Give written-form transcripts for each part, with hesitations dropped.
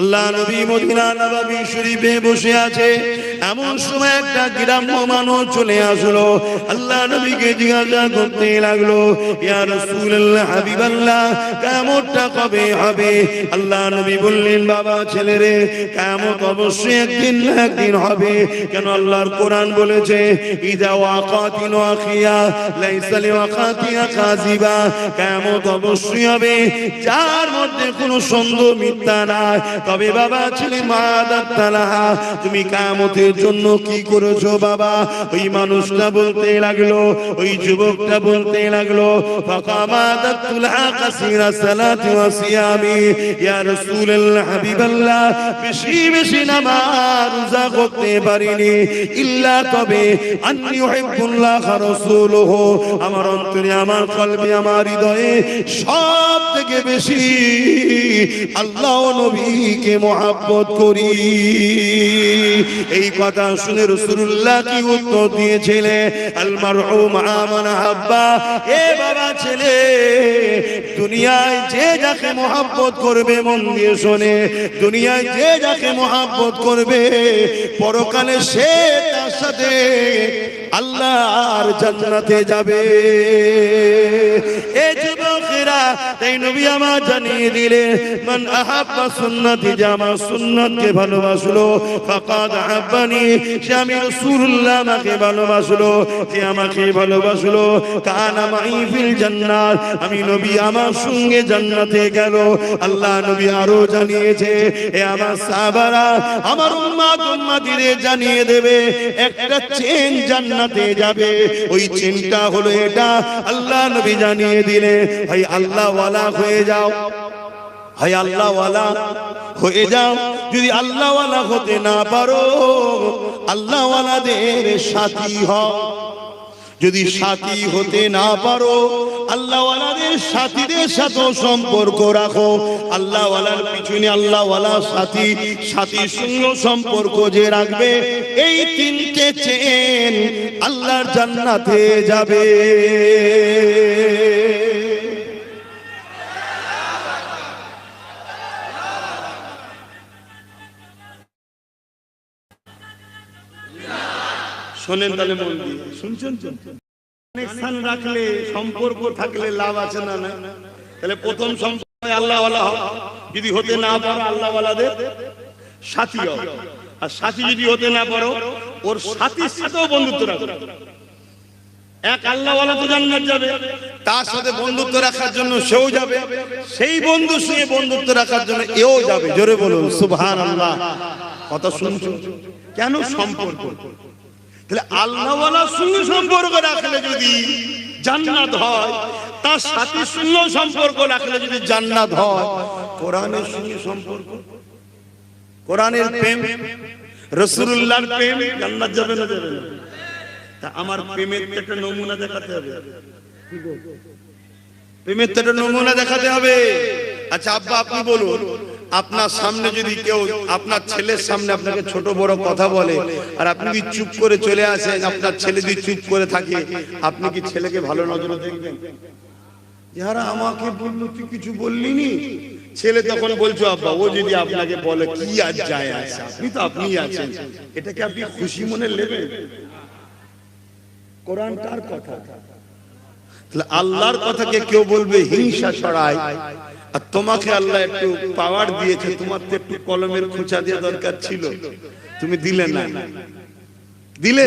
আল্লাহ নবী মদিনা নববী শরীফে বসে আছে। এমন সময় একটা গ্রাম্য মানুষ চলে আসলো। আল্লাহ নবীকে জিজ্ঞাসা করতে লাগলো, ইয়া রাসূলুল্লাহ, হাবিবাল্লাহ, কিয়ামতটা কবে হবে? আল্লাহ নবী বললেন, বাবা ছেলেরে, কিয়ামত অবশ্যই একদিন না একদিন হবে। কেন? আল্লাহর কোরআন বলেছে, ইযা ওয়াকাতিল ওয়াকিয়া লাইসা লিওয়াকাতিহা কাযিবা। কিয়ামত অবশ্যই হবে, যার মধ্যে কোনো সন্দেহ মিথ্যা নাই। তবে বাবা ছেলে, মাদাতালাহা, তুমি কিয়ামতের জন্য কি করেছো বাবা? ওই মানুষটা বলতে লাগলো, ওই যুবকটা বলতে লাগলো, ফাকামাদাতুলহা কাসীরা সালাতি ওয়া সিয়ামি। ইয়া রাসূলুল্লাহ, হাবিবাল্লাহ, বেশি বেশি নামাজ রোজা করতে পারিনি, ইল্লা তবে আন্নী উহিব্বুল্লাহ ওয়া রাসূলুহু, আমার অন্তরে, আমার কলবে, আমার হৃদয়ে সব থেকে বেশি আল্লাহ ও নবীকে মহব্বত করি। এই কথা শুনে রাসূলুল্লাহ কি উত্তর দিয়েছিলেন? আল মারউ মা মান আহাব্বা। এ বাবা ছেলে, দুনিয়ায় যে যাকে মহব্বত করবে, মন দিয়ে শোনে, দুনিয়ায় যে যাকে মহব্বত করবে, পরকালে সে তার সাথে আল্লাহর জান্নাতে যাবে। এ যুবকেরা, তাই নবী আমার জানিয়ে দিলে, মান আহাব্বা সুন্নতি, যে আমার সুন্নতকে ভালোবাসলো, ফাকাদ আহাব্বানি, সে আমি রাসূলুল্লাহ আমাকে ভালোবাসলো, যে আমাকে ভালোবাসলো, কানা মাই ফিল জান্নাত, আমি নবী আমার সঙ্গে জান্নাতে গেল। আল্লাহ নবী আরো জানিয়েছে, এ আমার সাহাবারা, আমার উম্মত উম্মতিদের জানিয়ে দেবে, একটা চেন জান্নাতে যাবে। ওই চেনটা হলো এটা। আল্লাহ নবী জানিয়ে দিলে, ভাই আল্লাহ ওয়ালা হয়ে যাও, ভাই আল্লাহ ওয়ালা হয়ে যাও। যদি আল্লাহ ওয়ালা হতে না পারো, আল্লাহ ওয়ালাদের সাথী হও। যদি সাথী হতে না পারো, আল্লাহ ওয়ালাদের সাথীদের সাথে সম্পর্ক রাখো। আল্লাহ ওয়ালার পিছনে আল্লাহ ওয়ালা সাথী, সাথীর সঙ্গে সম্পর্ক যে রাখবে, এই তিনটে চেন আল্লাহর জান্নাতে যাবে। শোনেন তাহলে, মন দিয়ে শুনছেন তো? কানেকশন রাখলে, সম্পর্ক থাকলে লাভ আছে না? না, তাহলে প্রথম সম্পর্ক আল্লাহ ওয়ালা হও। যদি হতে না পারো, আল্লাহ ওয়ালাদের সাথী হও। আর সাথী যদি হতে না পারো, ওর সাথীর সাথেও বন্ধুত্ব রাখো। এক আল্লাহ ওয়ালা তো জান্নাত যাবে, তার সাথে বন্ধুত্ব রাখার জন্য সেও যাবে, সেই বন্ধুর সঙ্গে বন্ধুত্ব রাখার জন্য এও যাবে। জোরে বলুন সুবহানাল্লাহ। কথা শুনছো? কেন? সম্পর্ক। তাহলে আল্লাহ ওয়ালার সঙ্গে সম্পর্ক রাখলে যদি জান্নাত হয়, তার সাথীর সঙ্গে সম্পর্ক রাখলে যদি জান্নাত হয়, কোরআনের সঙ্গে সম্পর্ক, কোরআনের প্রেম, রাসূলুল্লাহর প্রেম, জান্নাত যাবে না যাবে না? তা আমার প্রেমের একটা নমুনা দেখাতে হবে। প্রেমের একটা নমুনা দেখাতে হবে। আচ্ছা আব্বা, আপনি বলুন, আপনার সামনে যদি কেউ, আপনার ছেলের সামনে আপনাকে ছোট বড় কথা বলে, আর আপনি যদি চুপ করে চলে আসেন, আপনার ছেলে যদি চুপ করে থাকে, আপনি কি ছেলেকে ভালো নজরে দেখবেন? যারা আমাকে বললো তুই কিছু বললি নি, ছেলে তখন বলছো আব্বা, ও যদি আপনাকে বলে কি আর যায় আসে, আপনি তো আপনিই আছেন, এটাকে আপনি খুশি মনে নেবেন? কোরআনটার কথা, তাহলে আল্লাহর কথাকে কেউ বলবে হিংসা ছড়ায়, আর তোমাকে আল্লাহ একটু পাওয়ার দিয়েছে, তোমার তো একটু কলমের খোঁচা দেওয়া দরকার ছিল, তুমি দিলে না। দিলে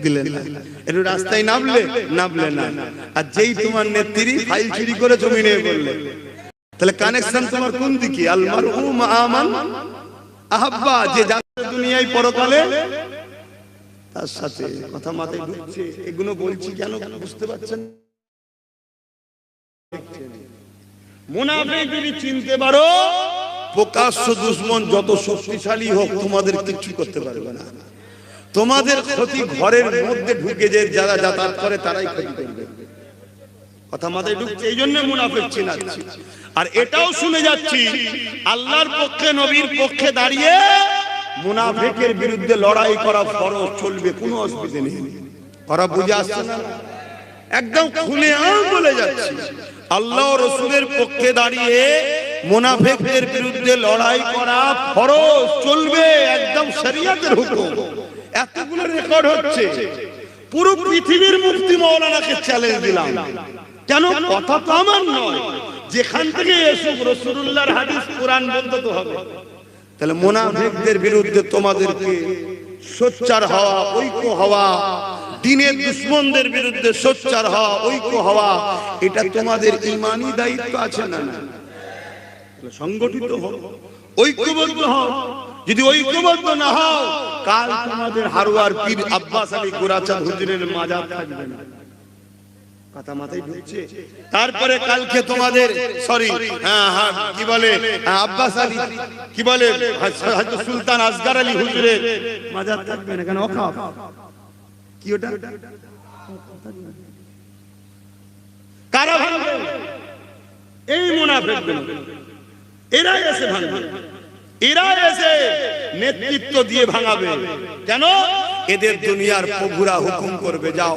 দিলে না, একটু রাস্তায় নামলে না। আর যেই তোমার নেত্রী ফাইল চুরি করে জমি নিয়ে বললে, তাহলে কানেকশন তোমার কোন দিকে? আল মারউ মা মান আহাব্বা, যে যাচ্ছে দুনিয়ায় পরকালে তার সাথে। কথা মাথায় ঢুকছে? এগুলো বলছি কেন বুঝতে পারছেন? মুনাফিক যদি চিনতে পারো, প্রকাশ্য দুশমন যত শক্তিশালী হোক তোমাদের কিছু করতে পারবে না। তোমাদের ক্ষতি ঘরের মধ্যে ঢুকে যে যারা যাতায়াত করে তারাই ক্ষতি করবে। কথা মাথায় ঢুকছে? এই জন্য মুনাফিক চিনাচ্ছি। আর এটাও শুনে যাচ্ছি, আল্লাহর পক্ষে, নবীর পক্ষে দাঁড়িয়ে মুনাফিকের বিরুদ্ধে লড়াই করা ফরজ, চলবে, কোনো অসুবিধা নেই। ওরা বুঝে আসছে না? একদম খুলে বলে যাচ্ছি, আল্লাহ রাসূলের পক্ষে দাঁড়িয়ে মুনাফিকদের বিরুদ্ধে লড়াই করা ফরজ, চলবে, একদম শরীয়তের হুকুম। এতগুলো রেকর্ড হচ্ছে, পুরো পৃথিবীর মুফতি মাওলানাকে চ্যালেঞ্জ দিলাম। কেন? কথা তো আমার নয়, যেখান থেকে এসে রাসূলুল্লাহর হাদিস কোরআন বলতে তো হবে। তাহলে মুনাফিকদের বিরুদ্ধে তোমাদেরকে সোচ্চার হওয়া, ঐক্য হওয়া, দ্বীনের দুশমনদের বিরুদ্ধে সোচ্চার হওয়া, ঐক্য হওয়া, এটা তোমাদের ঈমানি দায়িত্ব আছে না? সংগঠিত হও, ঐক্যবদ্ধ হও। যদি ঐক্যবদ্ধ না হও, কাল তোমাদের হারোয়ার পীর আব্বাস আলী গোরাচাঁদ হুজুরের মাজার থাকবে না। কথা মাথায় ঢুকছে? তারপরে কালকে তোমাদের কি বলে আব্বাস আলী, কি বলে হযরত সুলতান আসগর আলী হুজুরের মাজার থাকবে না। কেন? ওয়াকফ। কি ওটা? কারা ভাঙবে? এই মুনাফিকগুলো। এরা এসে ভাঙবে, এরা এসে নেতৃত্ব দিয়ে ভাঙাবে। কেন? এদের দুনিয়ার প্রভুরা হুকুম করবে, যাও।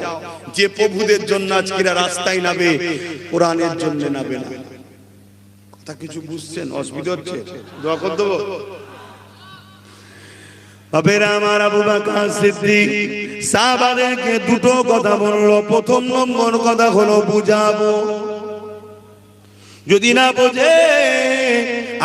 যে প্রভুদের জন্য আজকেরা রাস্তায় নাবে, কোরআনের জন্য নাবে না। কথা কিছু বুঝছেন? অসুবিধা হচ্ছে? দোয়া করে দেবো। বাবেরা আমার, আবু বকর সিদ্দিক সাহাবাদেরকে দুটো কথা বললো। প্রথম নম্বর কথা হলো বুঝাবো, যদি না বোঝে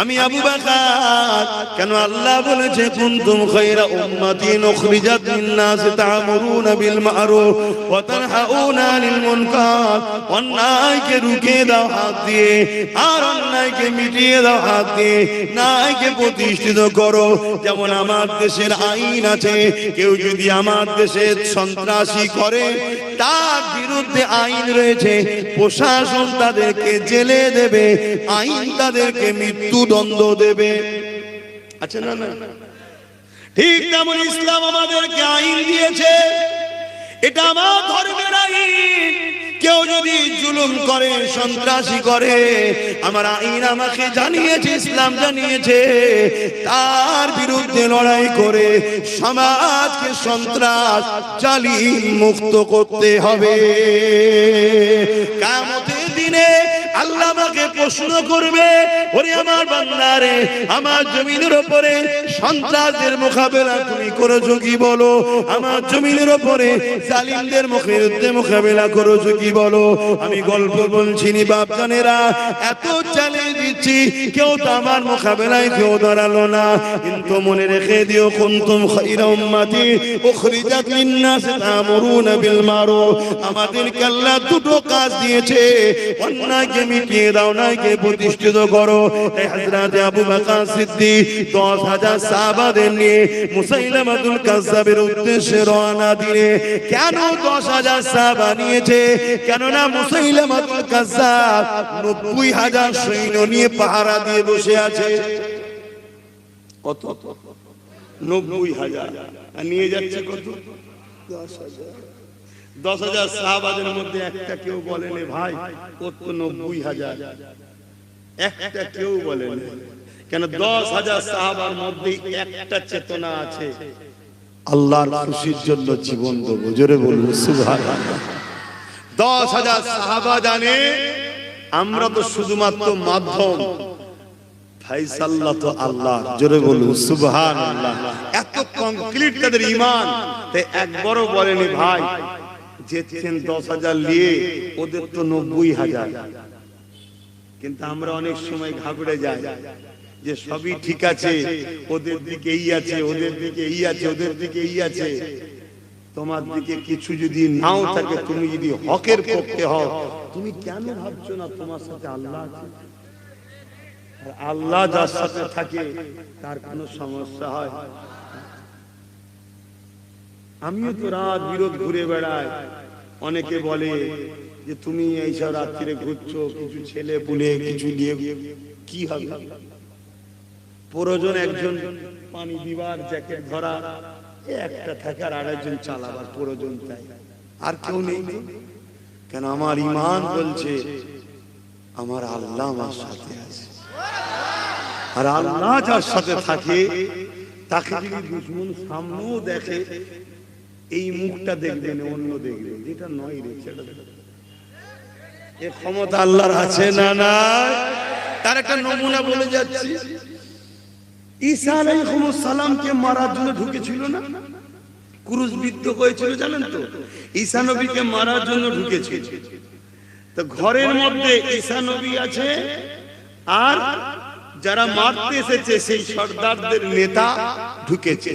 আমি আবু বকর। কেন? আল্লাহ বলেছে কুনতুম খায়রা উম্মাতিন উখরিজাত লিন-নাস তা'মুরুনা বিল মা'রুফ ওয়া তানহাউনা আনিল মুনকার। অন্যায়কে রুখে দাও হাত দিয়ে, আর অন্যায়কে মিটিয়ে দাও হাত দিয়ে। ন্যায়কে প্রতিষ্ঠিত করো। যেমন আমার দেশের আইন আছে, কেউ যদি আমার দেশে সন্ত্রাসী করে, তার বিরুদ্ধে আইন রয়েছে, প্রশাসন তাদেরকে জেলে দেবে, আইন তাদেরকে মৃত্যুদণ্ড দেবে। আচ্ছা না? ঠিক তেমন ইসলাম আমাদেরকে আইন দিয়েছে, এটা আমার ধর্মের আইন। কেউ যদি জুলুম করে, সন্ত্রাসী করে, আমার আইন আমাকে জানিয়েছে, ইসলাম জানিয়েছে, তার বিরুদ্ধে লড়াই করে সমাজকে সন্ত্রাস জালিম মুক্ত করতে হবে। কিয়ামতের দিনে আল্লাহ আমাকে প্রশ্ন করবে, ওরে আমার বান্দারে, আমার জমিনের উপরে সন্ত্রাসের মোকাবেলা তুমি করেছো কি বলো? আমার জমিনের উপরে জালিমদের বিরুদ্ধে মোকাবেলা করেছো কি বলো? আমি গল্প বলছি নি বাপজানেরা, এত চ্যালেঞ্জ দিচ্ছি, কেউ তো আমার মোকাবেলায় কেউ দাঁড়ালো না। কিন্তু মনে রেখে দিও, কুনতুম খায়রা উম্মাতি উখরিজাত লিন-নাস তা'মুরুনা বিল মা'রুফ। আমাদেরকে আল্লাহ দুটো কাজ দিয়েছে, অন্যায়কে মিটিয়ে দাও, ন্যায়কে প্রতিষ্ঠিত করো। তাই হযরত আবু বকর সিদ্দিক 10,000 সাহাবাদের নিয়ে মুসাইলামাতুল কাজ্জাবের উদ্দেশ্যে রওনা দিলে। কেন 10,000 সাহাবা নিয়েছে? কেননা মুসাইলামাতুল কাজ্জাব 90,000 সৈন্য নিয়ে পাহারা দিয়ে বসে আছে। কত? 90,000। আর নিয়ে যাচ্ছে কত? 10,000। 10,000 সাহাবাদের মধ্যে একটা কেউ বলেনি ভাই ও তো 90,000, একটা কেউ বলেনি। কেন? 10,000 সাহাবার মধ্যে একটা চেতনা আছে, আল্লাহর খুশির জন্য জীবন দেব। জোরে বলবো সুবহানাল্লাহ। 10,000 সাহাবা জানে আমরা তো শুধুমাত্র মাধ্যম, ফায়সাল্লাহ তো আল্লাহ। জোরে বলবো সুবহানাল্লাহ। এত কমপ্লিট তাদের ঈমান, তাই একবারও বলেনি ভাই যেতেন 10,000 নিয়ে, ওদের তো 90,000। কিন্তু আমরা অনেক সময় ঘাবড়ে যাই যে সবই ঠিক আছে, ওদের দিকে এই আছে, ওদের দিকে এই আছে, ওদের দিকে এই আছে। তোমার দিকে কিছু যদি নাও থাকে, তুমি যদি হকের পক্ষে হও, তুমি কেন ভাবছো না তোমার সাথে আল্লাহ আছে? আর আল্লাহ যার সাথে থাকে তার কোনো সমস্যা হয়? আমিও তো রাত বিরোধ ঘুরে বেড়াই। অনেকে বলে যে তুমি এইসব রাত্রিরে ঘুরছো, কিছু ছেলে পুলে কিছু নিয়ে কি হবে? প্রয়োজন একজন পানি দিবার, জ্যাকেট ধরা, একটা থাকে, আর আরেকজন চালাবার প্রয়োজন, তাই আর কেউ নেই। কেন? আমার ঈমান বলছে আমার আল্লাহ আমার সাথে আছে। আর আল্লাহ যার সাথে থাকে তাকে যদি দুশমন সামনেও দেখে, এই মুখটা দেখবে না, অন্য দেখবে, যেটা নয় রে সেটা। এ ক্ষমতা আল্লাহর আছে না? না? তার একটা নমুনা বলে যাচ্ছি। ঈসা আলাইহিস সালামকে মারার জন্য ঢুকেছিল না, ক্রুশবিদ্ধ হয়েছিল জানেন তো, ঈসা নবীকে মারার জন্য ঢুকেছিল। তো ঘরের মধ্যে ঈসা নবী আছে, আর যারা মারতে এসেছে সেই সর্দারদের নেতা ঢুকেছে।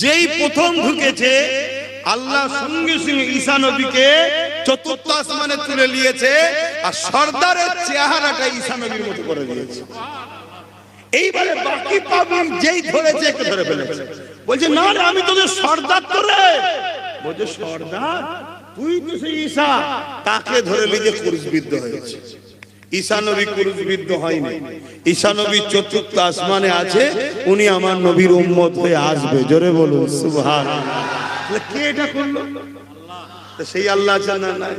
যেই প্রথম ঢুকেছে আল্লাহ সঙ্গে সঙ্গে ঈসা নবীকে চতুর্থ আসমানে তুলে নিয়েছে, আর সর্দারের চেহারাটা ঈসা নবীর মতো করে দিয়েছে। এইবারে বাকি পাবলিক যেই ধরেছে একটু ধরে ফেলেছে, বলছে না রে আমি তোদের সর্দার, তো রে বলছে সর্দার তুই তো সেই ঈসা, তাকে ধরে নিয়ে ক্রুশবিদ্ধ হয়েছে। ঈসা নবী ক্রুশবিদ্ধ হয়নি, ঈসা নবী চতুর্থ আসমানে আছে, উনি আমার নবীর উম্মত হয়ে আসবে। জোরে বলুন সুবহানাল্লাহ। কে এটা করলো? সেই আল্লাহ জানা নাই।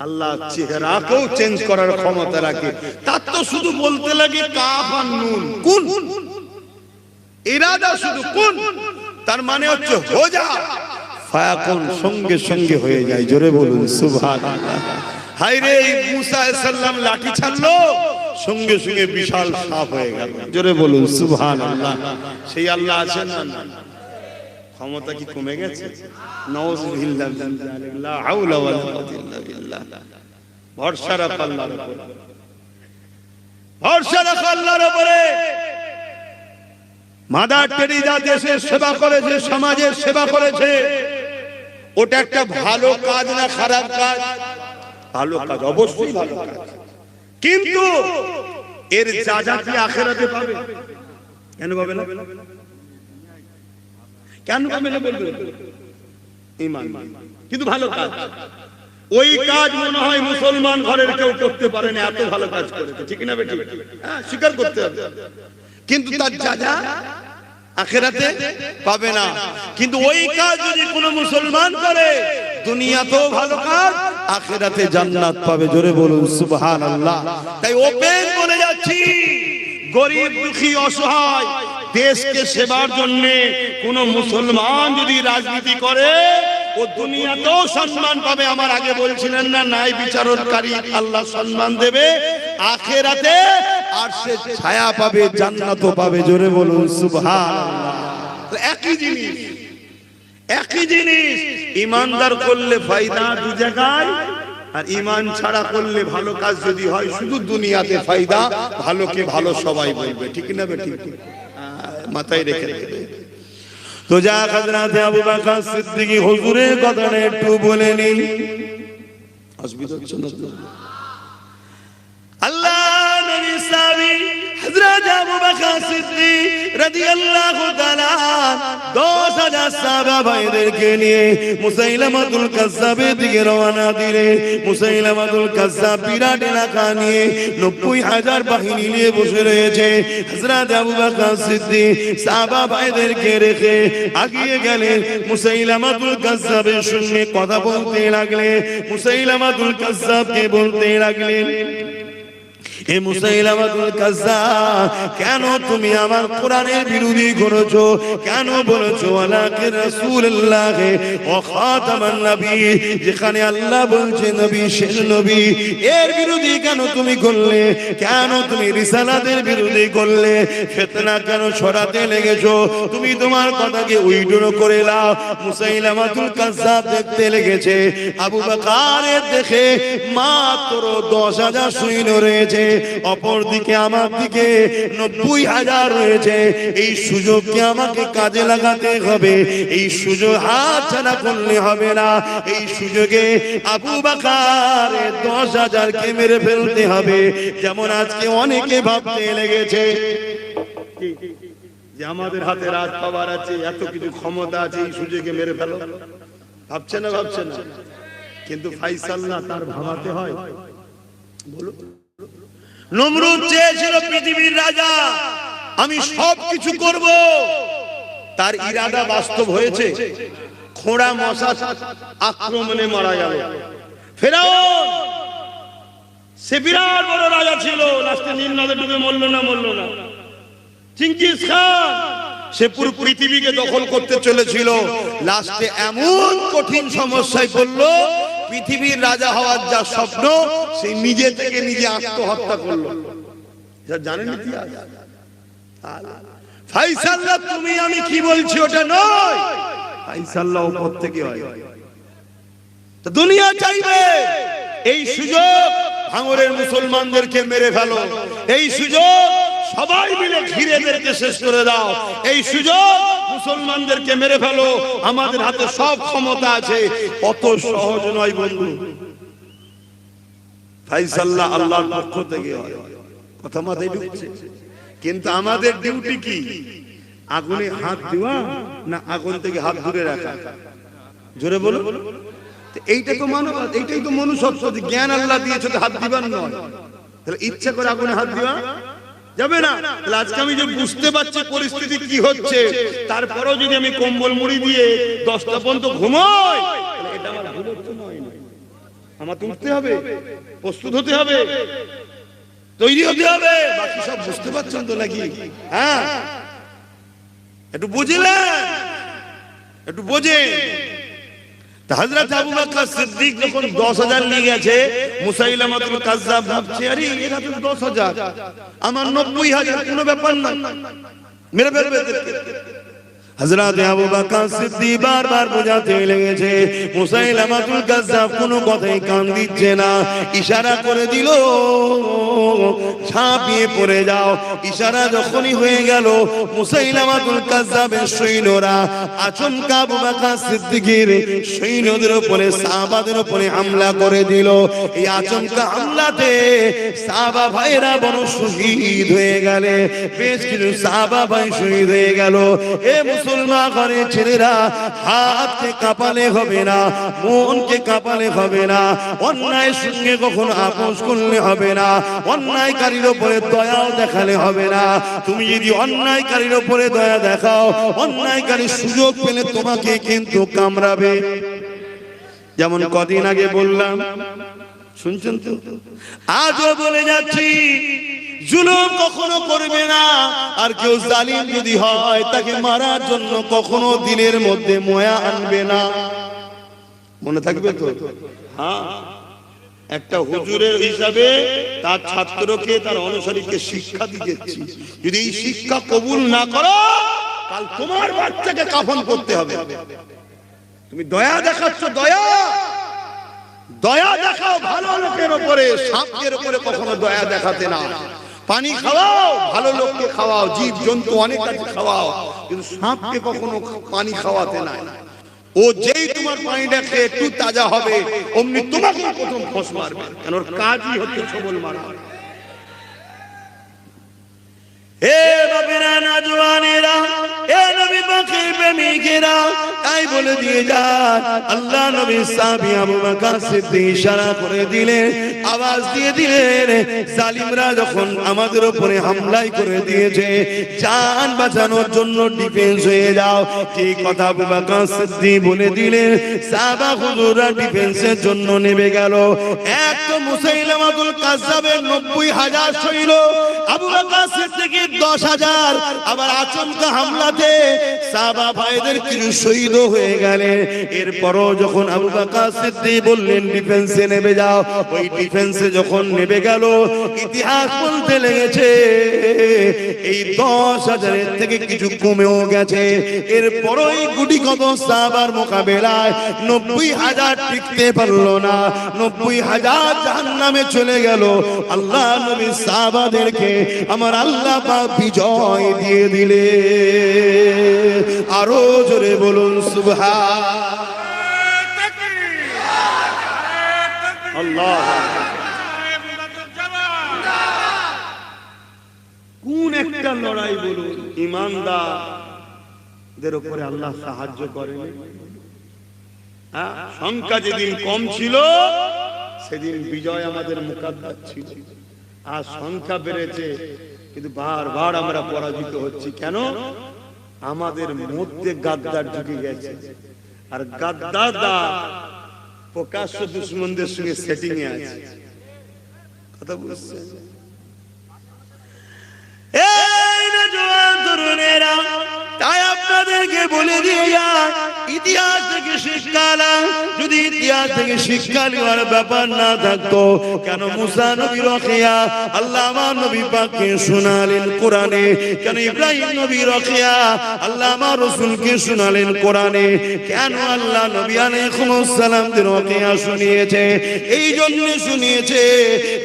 আল্লাহ চেহারাকেও চেঞ্জ করার ক্ষমতা রাখে। তার তো শুধু বলতে লাগে কাফ আর নুন, কুন, ইরাদা শুধু কুন, তার মানে হচ্ছে হো যা, ফায়াকুন, সঙ্গে সঙ্গে হয়ে যায়। জোরে বলুন সুবহানাল্লাহ। হায়রে মুসা আলাইহিস সালাম লাঠি ছাড়লো, সঙ্গে সঙ্গে বিশাল সাপ হয়ে গেল। জোরে বলুন সুবহানাল্লাহ। সেই আল্লাহ আছেন না? ক্ষমতা কি কমে গেছে? নাউযুবিল্লাহ মিন যালিক, লা হাওলা ওয়ালা কুওয়াতা ইল্লা বিল্লাহ। ভরসা রাখ আল্লাহর উপরে, ভরসা রাখ আল্লাহর উপরে। মাদার টেরেসা দেশের সেবা করেছে, সমাজের সেবা করেছে, ওটা একটা ভালো কাজ না খারাপ কাজ? ভালো কাজ, অবশ্যই ভালো কাজ, কিন্তু এর যা কি আখিরাতে পাবে? কেন পাবে না? কেন পাবে না বলবেন? ঈমান, কিন্তু ভালো কাজ। ওই কাজ মনে হয় মুসলমান ঘরের কেউ করতে পারে না, এত ভালো কাজ করেছে, ঠিক না বেটি? হ্যাঁ, স্বীকার করতে হবে। কিন্তু তার যা আখিরাতে পাবে না। কিন্তু ওই কাজ যদি কোনো মুসলমান করে, দুনিয়াতেও ভালো কাজ, আখিরাতে জান্নাত পাবে। জোরে বলুন সুবহানাল্লাহ। তাই ওপেন বলে যাচ্ছি, গরিব দুঃখী অসহায় দেশকে সেবার জন্য কোন মুসলমান যদি রাজনীতি করে, ও দুনিয়াতেও সম্মান পাবে। আমার আগে বলছিলেন না, ন্যায় বিচারকারী আল্লাহ সম্মান দেবে, আখিরাতে আরশে ছায়া পাবে, জান্নাতও পাবে। জোরে বলুন সুবহানাল্লাহ। একই জিনিস, একই জিনিস। ইমানদার করলে ফায়দা দু জায়গায়, আর ইমান ছাড়া করলে ভালো কাজ যদি হয় শুধু দুনিয়াতে ফায়দা, ভালোকে ভালো সবাই বলবে, ঠিক না বেটি? মাথায় রেখে দেবে। তো যা হযরত আবু বকর সিদ্দিক হুজুরের কথাটা একটু বলে নিন। অসুবিধা হচ্ছে না? আল্লাহ নবী সাহাবী হযরত আবু বকর সিদ্দিক রাদিয়াল্লাহু তাআলা 10000 সাহাবা ভাইদেরকে নিয়ে মুসাইলামাতুল কাজ্জাবের দিকে রওনা দিলেন। মুসাইলামাতুল কাজ্জাব বিরাট এলাকা নিয়ে 90000 বাহিনী নিয়ে বসে রয়েছে। হযরত আবু বকর সিদ্দিক সাহাবা ভাইদেরকে রেখে আগিয়ে গেলেন, মুসাইলামাতুল কাজ্জাবের সঙ্গে কথা বলতে লাগলেন। মুসাইলামাতুল কাজ্জাবকে বলতে লাগলেন, হে মুসাইলামাতুল কাজ্জাব, কেন তুমি আমার কোরআনের বিরোধী করেছো? কেন বলেছো ওয়ালাকি রাসূলুল্লাহ ওয়া খাতামান নবী, যেখানে আল্লাহ বলছে নবী শেষ নবী, এর বিরোধী কেন তুমি করলে? কেন তুমি রিসালাতের বিরোধী করলে? ফিতনা কেন ছড়াতে লেগেছো? তুমি তোমার কথাকে উইড্রো করে নাও। মুসাইলামাতুল কাজ্জাব দেখতে লেগেছে আবু বকরের দেখে মাত্র 10000 সৈন্য রয়েছে, অপরদিকে আমার দিকে 90000 রয়েছে। এই সুযোগকে আমাকে কাজে লাগাতে হবে, এই সুযোগ হাতছাড়া করলে হবে না। এই সুযোগে আবু বকর 10000 কে মেরে ফেলতে হবে। যেমন আজকে অনেকে ভাবতে লেগেছে যে আমাদের হাতে রাজ পাওয়ার আছে, এত কিছু ক্ষমতা আছে, এই সুযোগে মেরে ফেলো। ভাবছে না? ভাবছে না? কিন্তু ফাইসাল না, তার ভাবাতে হয়। বলো, নমরুদ চেয়েছিল পৃথিবীর রাজা, আমি সব কিছু করব, তার ইরাদা বাস্তব হয়েছে। খোঁড়া মশা আক্রমণে মারা গেল। ফেরাউন সে বিরাট বড় রাজা ছিল, লাস্টে নীল নদে ডুবে মরল না? চিঙ্গিস খান সে পুরো পৃথিবীকে দখল করতে চলেছিল, লাস্টে এমন কঠিন সমস্যায় পড়লো, পৃথিবীর রাজা হওয়ার যা স্বপ্ন সেই নিজে থেকে নিজে আত্মহত্যা করলো। জানেন ইতিহাস? ফাইসাল্লাহ তুমি আমি কি বলছি ওটা নয়, ফাইসাল্লাহ উপর থেকে হয়। তো দুনিয়া চাইবে এই সুযোগ ভাঙরের মুসলমানদেরকে মেরে ফেলো, এই সুযোগ সবাই মিলে ঘিরেদেরকে শেষ করে দাও, এই সুযোগ মুসলমানদেরকে মেরে ফেলো, আমাদের হাতে সব ক্ষমতা আছে। অত সহজ নয় বন্ধু। ফাইসাল্লাহ আল্লাহর পক্ষ থেকে হয়, কথা মাথায় ঢুকছে? কিন্তু আমাদের ডিউটি কি? আগুনে হাত দেওয়া না আগুন থেকে হাত দূরে রাখা? জোরে বলো। এইটা তো মানব, এইটাই তো মনুষ্যত্ব। জ্ঞান আল্লাহ দিয়েছে তো হাত দিবার নয়, তাহলে ইচ্ছা করে আগুনে হাত দেওয়া যাবে না। তাহলে আজকে আমি যে বুঝতে পারছি পরিস্থিতি কি হচ্ছে, তারপরেও যদি আমি কম্বল মুড়ি দিয়ে 10টা পর্যন্ত ঘুমোই, এটা আমার ভুল হচ্ছে নয়। আমার তো উঠতে হবে, প্রস্তুত হতে হবে, তৈরি হতে হবে। বাকি সব বুঝতে পারছেন তো নাকি? হ্যাঁ, একটু বুঝলেন, একটু বোঝেন। হযরত আবু বকর সিদ্দিক যখন 10,000 নিয়ে গেছে, মুসাইলামাতুল কাজ্জাব ভাবছে আরে এরা তো 10,000, আমার 90,000, কোনো ব্যাপার না, মেরে ফেলবে এদেরকে। হযরত আবু বকর সিদ্দিক বারবার বোঝাতে লেগেছে, মুসাইলামাতুল কাজ্জাব কোনো কথাই কান দিচ্ছে না। ইশারা করে দিল ঝাঁপিয়ে পড়ে যাও। ইশারা যখনই হয়ে গেল, মুসাইলামাতুল কাজ্জাবের সৈন্যরা আচমকা আবু বকর সিদ্দিকের সৈন্যদের উপরে, সাহাবাদের উপরে হামলা করে দিল। এই আচমকা হামলাতে সাহাবা ভাইরা বড় শহীদ হয়ে গেলে, বেশ কিছু সাহাবা ভাই শহীদ হয়ে গেল। এ মুসলমান ঘরের ছেলেরা, হাতকে কাঁপালে হবে না, মনকে কাঁপালে হবে না, অন্যায়ের সঙ্গে কখনো আপোষ করলে হবে না, অন্যায়কারীর উপরে দয়াও দেখালে হবে না। তুমি যদি অন্যায়কারীর উপরে দয়া দেখাও, অন্যায়কারী সুযোগ পেলে তোমাকে কিন্তু কামড়াবে। যেমন কদিন আগে বললাম, শুনছেন তো? আজও বলে যাচ্ছি, জুলুম কখনো করবে না। আর কেউ জালিম যদি হয়, তাকে মারার জন্য কখনো দিলের মধ্যে মায়া আনবে না। মনে থাকবে তো? হ্যাঁ, একটা হুজুরের হিসাবে তার ছাত্রকে, তার অনুসারীকে শিক্ষা দিচ্ছি, যদি এই শিক্ষা কবুল না করো, কাল তোমার বাচ্চাকে কাফন করতে হবে। তুমি দয়া দেখাচ্ছ, দয়া দয়া দেখাও ভালো লোকের উপরে, সাপের উপরে কখনো দয়া দেখাতে না। পানি খাওয়াও, ভালো লোককে খাওয়াও, জীব জন্তু অনেক আছে খাওয়াও, কিন্তু সাপকে কখনো পানি খাওয়াতে না। ও যেই তোমার পানিটা খেয়ে একটু তাজা হবে, অমনি তোমাকে প্রথম ফস মারবে, কারণ ওর কাজই হচ্ছে ছবল মারা। এ বাবেরা, নওজওয়ানেরা, এ নবী পাকের প্রেমিকেরা, তাই বলে দিয়ে যান, আল্লাহ নবী সাহাবী আবু বকর সিদ্দিক ইশারা করে দিলেন, আওয়াজ দিয়ে দিলেন, জালিমরা যখন আমাদের উপরে হামলাই করে দিয়েছে, জান বাঁচানোর জন্য ডিফেন্স হয়ে যাও। কি কথা আবু বকর সিদ্দিক বলে দিলেন, সাহাবা হুজুররা ডিফেন্সের জন্য নেমে গেল। এক তো মুসাইলামাতুল কাজ্জাবের 90,000 সৈন্য, আবু বকর সিদ্দিকের 10,000, আবার আচমকা হামলাতে সাহাবা ভাইদের কিছু শহীদ হয়ে গেলেন। এরপরও যখন আবু বকর সিদ্দিক বললেন ডিফেন্সে নেমে যাও, ওই ডিফেন্সে যখন নেমে গেল, ইতিহাস বলতে লেগেছে এই 10,000 থেকে কিছু কমেও গেছে। এরপরও এই গুটি কত সাহাবার মোকাবেলায় 90,000 টিকতে পারলো না, 90,000 জাহান্নামে চলে গেল। আল্লাহ নবী সাহাবাদেরকে আমার আল্লাহ পাক বিজয় দিয়ে দিলে। আরো জোরে বলুন সুবহানাল্লাহ। কোন একটা লড়াই বলুন, ইমানদারদের উপরে আল্লাহ সাহায্য করেন। সংখ্যা যেদিন কম ছিল, সেদিন বিজয় আমাদের মুকাদ্দার ছিল। আর সংখ্যা বেড়েছে, কিন্তু বারবার আমরা পরাজিত হচ্ছি। কেন? আমাদের মধ্যে গাদ্দার ঢুকে গেছে, আর গাদ্দাররা প্রকাশ্য দুশমনদের সঙ্গে সেটিং এ আছে। কথা বুঝছেন? এই নওজোয়ান তরুণেরা, তাই আপনাদেরকে বলে দিয়ে যায়, ইতিহাস থেকে শিক্ষা নাও। যদি ইতিহাস থেকে শিক্ষা নেওয়ার ব্যাপার না থাকতো, কেন মুসা নবী রকিয়া আল্লাহ আমার নবী পাককে শোনালেন কোরআনে? কেন ইব্রাহিম নবী রকিয়া আল্লাহ আমার রাসূলকে শোনালেন কোরআনে? কেন আল্লাহ নবী আলাইহিস সালাম দের রকিয়া শুনিয়েছে? এই জন্য শুনিয়েছে,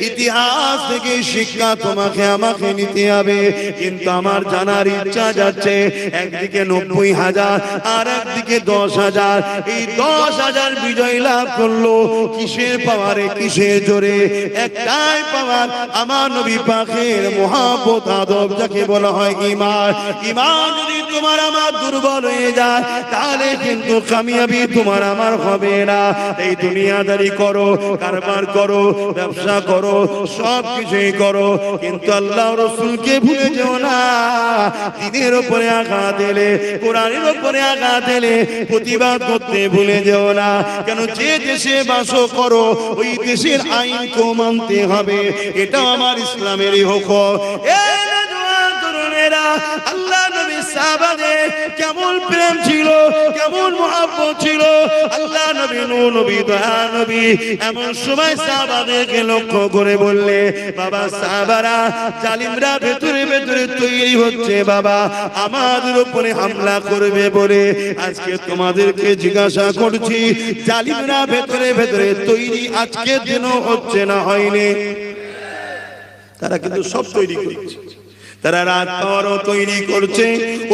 ইতিহাস থেকে শিক্ষা তোমাকে আমাকে নিতে হবে। কিন্তু আমার জানার ইচ্ছা যাচ্ছে, একদিকে 90,000 আর একদিকে 10,000, এই 10,000 বিজয় লাভ করলো কিসের পাওয়ারে, কিসের জোরে? একটাই পাওয়ার, আমার নবী পাকের মহব্বত আদব, যাকে বলা হয় ঈমান। ঈমান যদি তোমার আমার দুর্বল হয়ে যায়, তাহলে কিন্তু কামিয়াবি তোমার আমার হবে না। এই দুনিয়াদারি করো, কারবার করো, ব্যবসা করো, সব কিছুই করো, কিন্তু আল্লাহ রাসূলকে ভুলে যেও না। দ্বীনের উপরে আঘাত দিলে, কোরআনের উপরে আঘাত দিলে প্রতিবাদ করতে ভুলে যেও না। কেন যে দেশে বাস করো, ওই দেশের আইনকে মানতে হবে, এটা আমার ইসলামেরই হুকুম। আল্লাহ নবী সাহাবাদের কেমন প্রেম ছিল, কেমন মহব্বত ছিল। আল্লাহ নবী, নূর নবী, দয়া নবী এমন সময় সাহাবাদেরকে লক্ষ্য করে বললে, বাবা সাহাবারা, জালিমরা ভেতরে ভেতরে তৈরি হচ্ছে বাবা, আমাদের উপরে হামলা করবে বলে। আজকে তোমাদেরকে জিজ্ঞাসা করছি, জালিমরা ভেতরে ভেতরে তৈরি আজকের দিনও হচ্ছে না হয়নি? তারা কিন্তু সব তৈরি করছে। তারা রাত পাওয়ারও তৈরি করছে,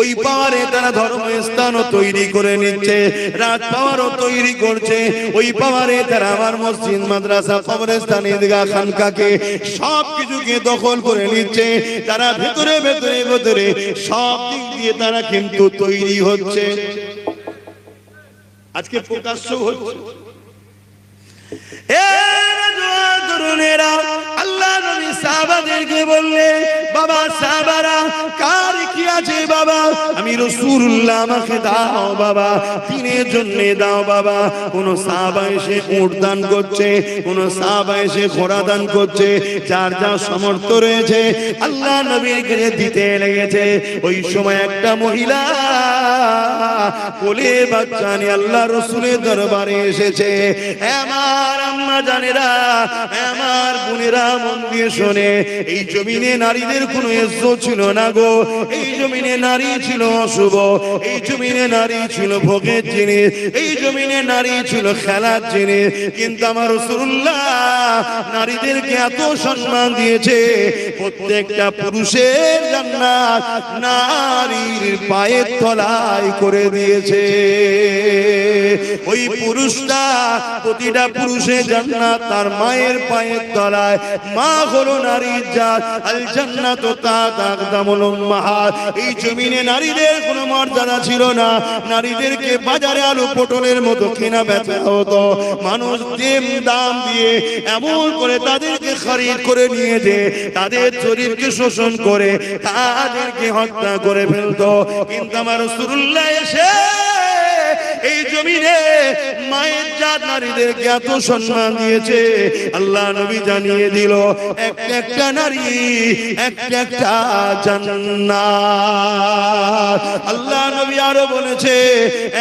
ওই পাওয়ারে তারা ধর্মস্থানও তৈরি করে নিচ্ছে। রাত পাওয়ারও তৈরি করছে, ওই পাওয়ারে তারা আমার মসজিদ, মাদ্রাসা, কবরস্থান, ঈদগাহ, খানকাকে সব কিছুকে দখল করে নিচ্ছে। তারা ভেতরে ভেতরে ভেতরে সব দিক দিয়ে তারা কিন্তু তৈরি হচ্ছে। আজকে প্রকাশ্য হচ্ছে। আল্লাহ নবী সাহাবাদেরকে বললে, বাবা সাহাবারা, কার কি আছে বাবা? আমি রাসূলুল্লাহ, আমাকে দাও বাবা, দ্বীনের জন্য দাও বাবা। কোন সাহাবা এসে উট দান করছে, কোন সাহাবা এসে ঘোড়া দান করছে, যার যা সামর্থ্য রয়েছে আল্লাহ নবীর কাছে দিতে লেগেছে। ওই সময় একটা মহিলা কোলে বাচ্চা নিয়ে আল্লাহ রাসূলের দরবারে এসেছে। আমার আম্মা জানেরা, আমার বোনেরা, মন দিয়ে শোনে, এই জমিনে নারীদের কোনো ইজ্জত ছিল না গো। এই জমিনে নারী ছিল অশুভ, এই জমিনে নারী ছিল ভোগের জিনিস, এই জমিনে নারী ছিল খেলার জিনিস। কিন্তু আমার রাসূলুল্লাহ নারীদেরকে এত সম্মান দিয়েছে, প্রত্যেকটা পুরুষের জান্নাত নারীর পায়ের তলায় করে দিয়েছে। ওই পুরুষটা, প্রতিটা পুরুষের জান্নাত তার মায়ের পায়ের তলায়। মা হলো নারীর জাত, আল জান্নাতু তাহতা আকদামুল উম্মাহাত। এই জমিনে নারীদের কোনো মর্যাদা ছিল না। নারীদেরকে বাজারে আলু পটলের মতো কেনা বেচা হতো। মানুষ দাম দিয়ে এমন করে তাদেরকে খরিদ করে নিয়ে যে তাদের শরীরকে শোষণ করে তাদেরকে হত্যা করে ফেলতো। কিন্তু আমার রাসূলুল্লাহ এসে এই জমিনে মায়ের জাত নারীদেরকে এত সম্মান দিয়েছে। আল্লাহ নবী জানিয়ে দিল, একটা নারী একটা জান্নাত। আল্লাহ নবী আরো বলেছে,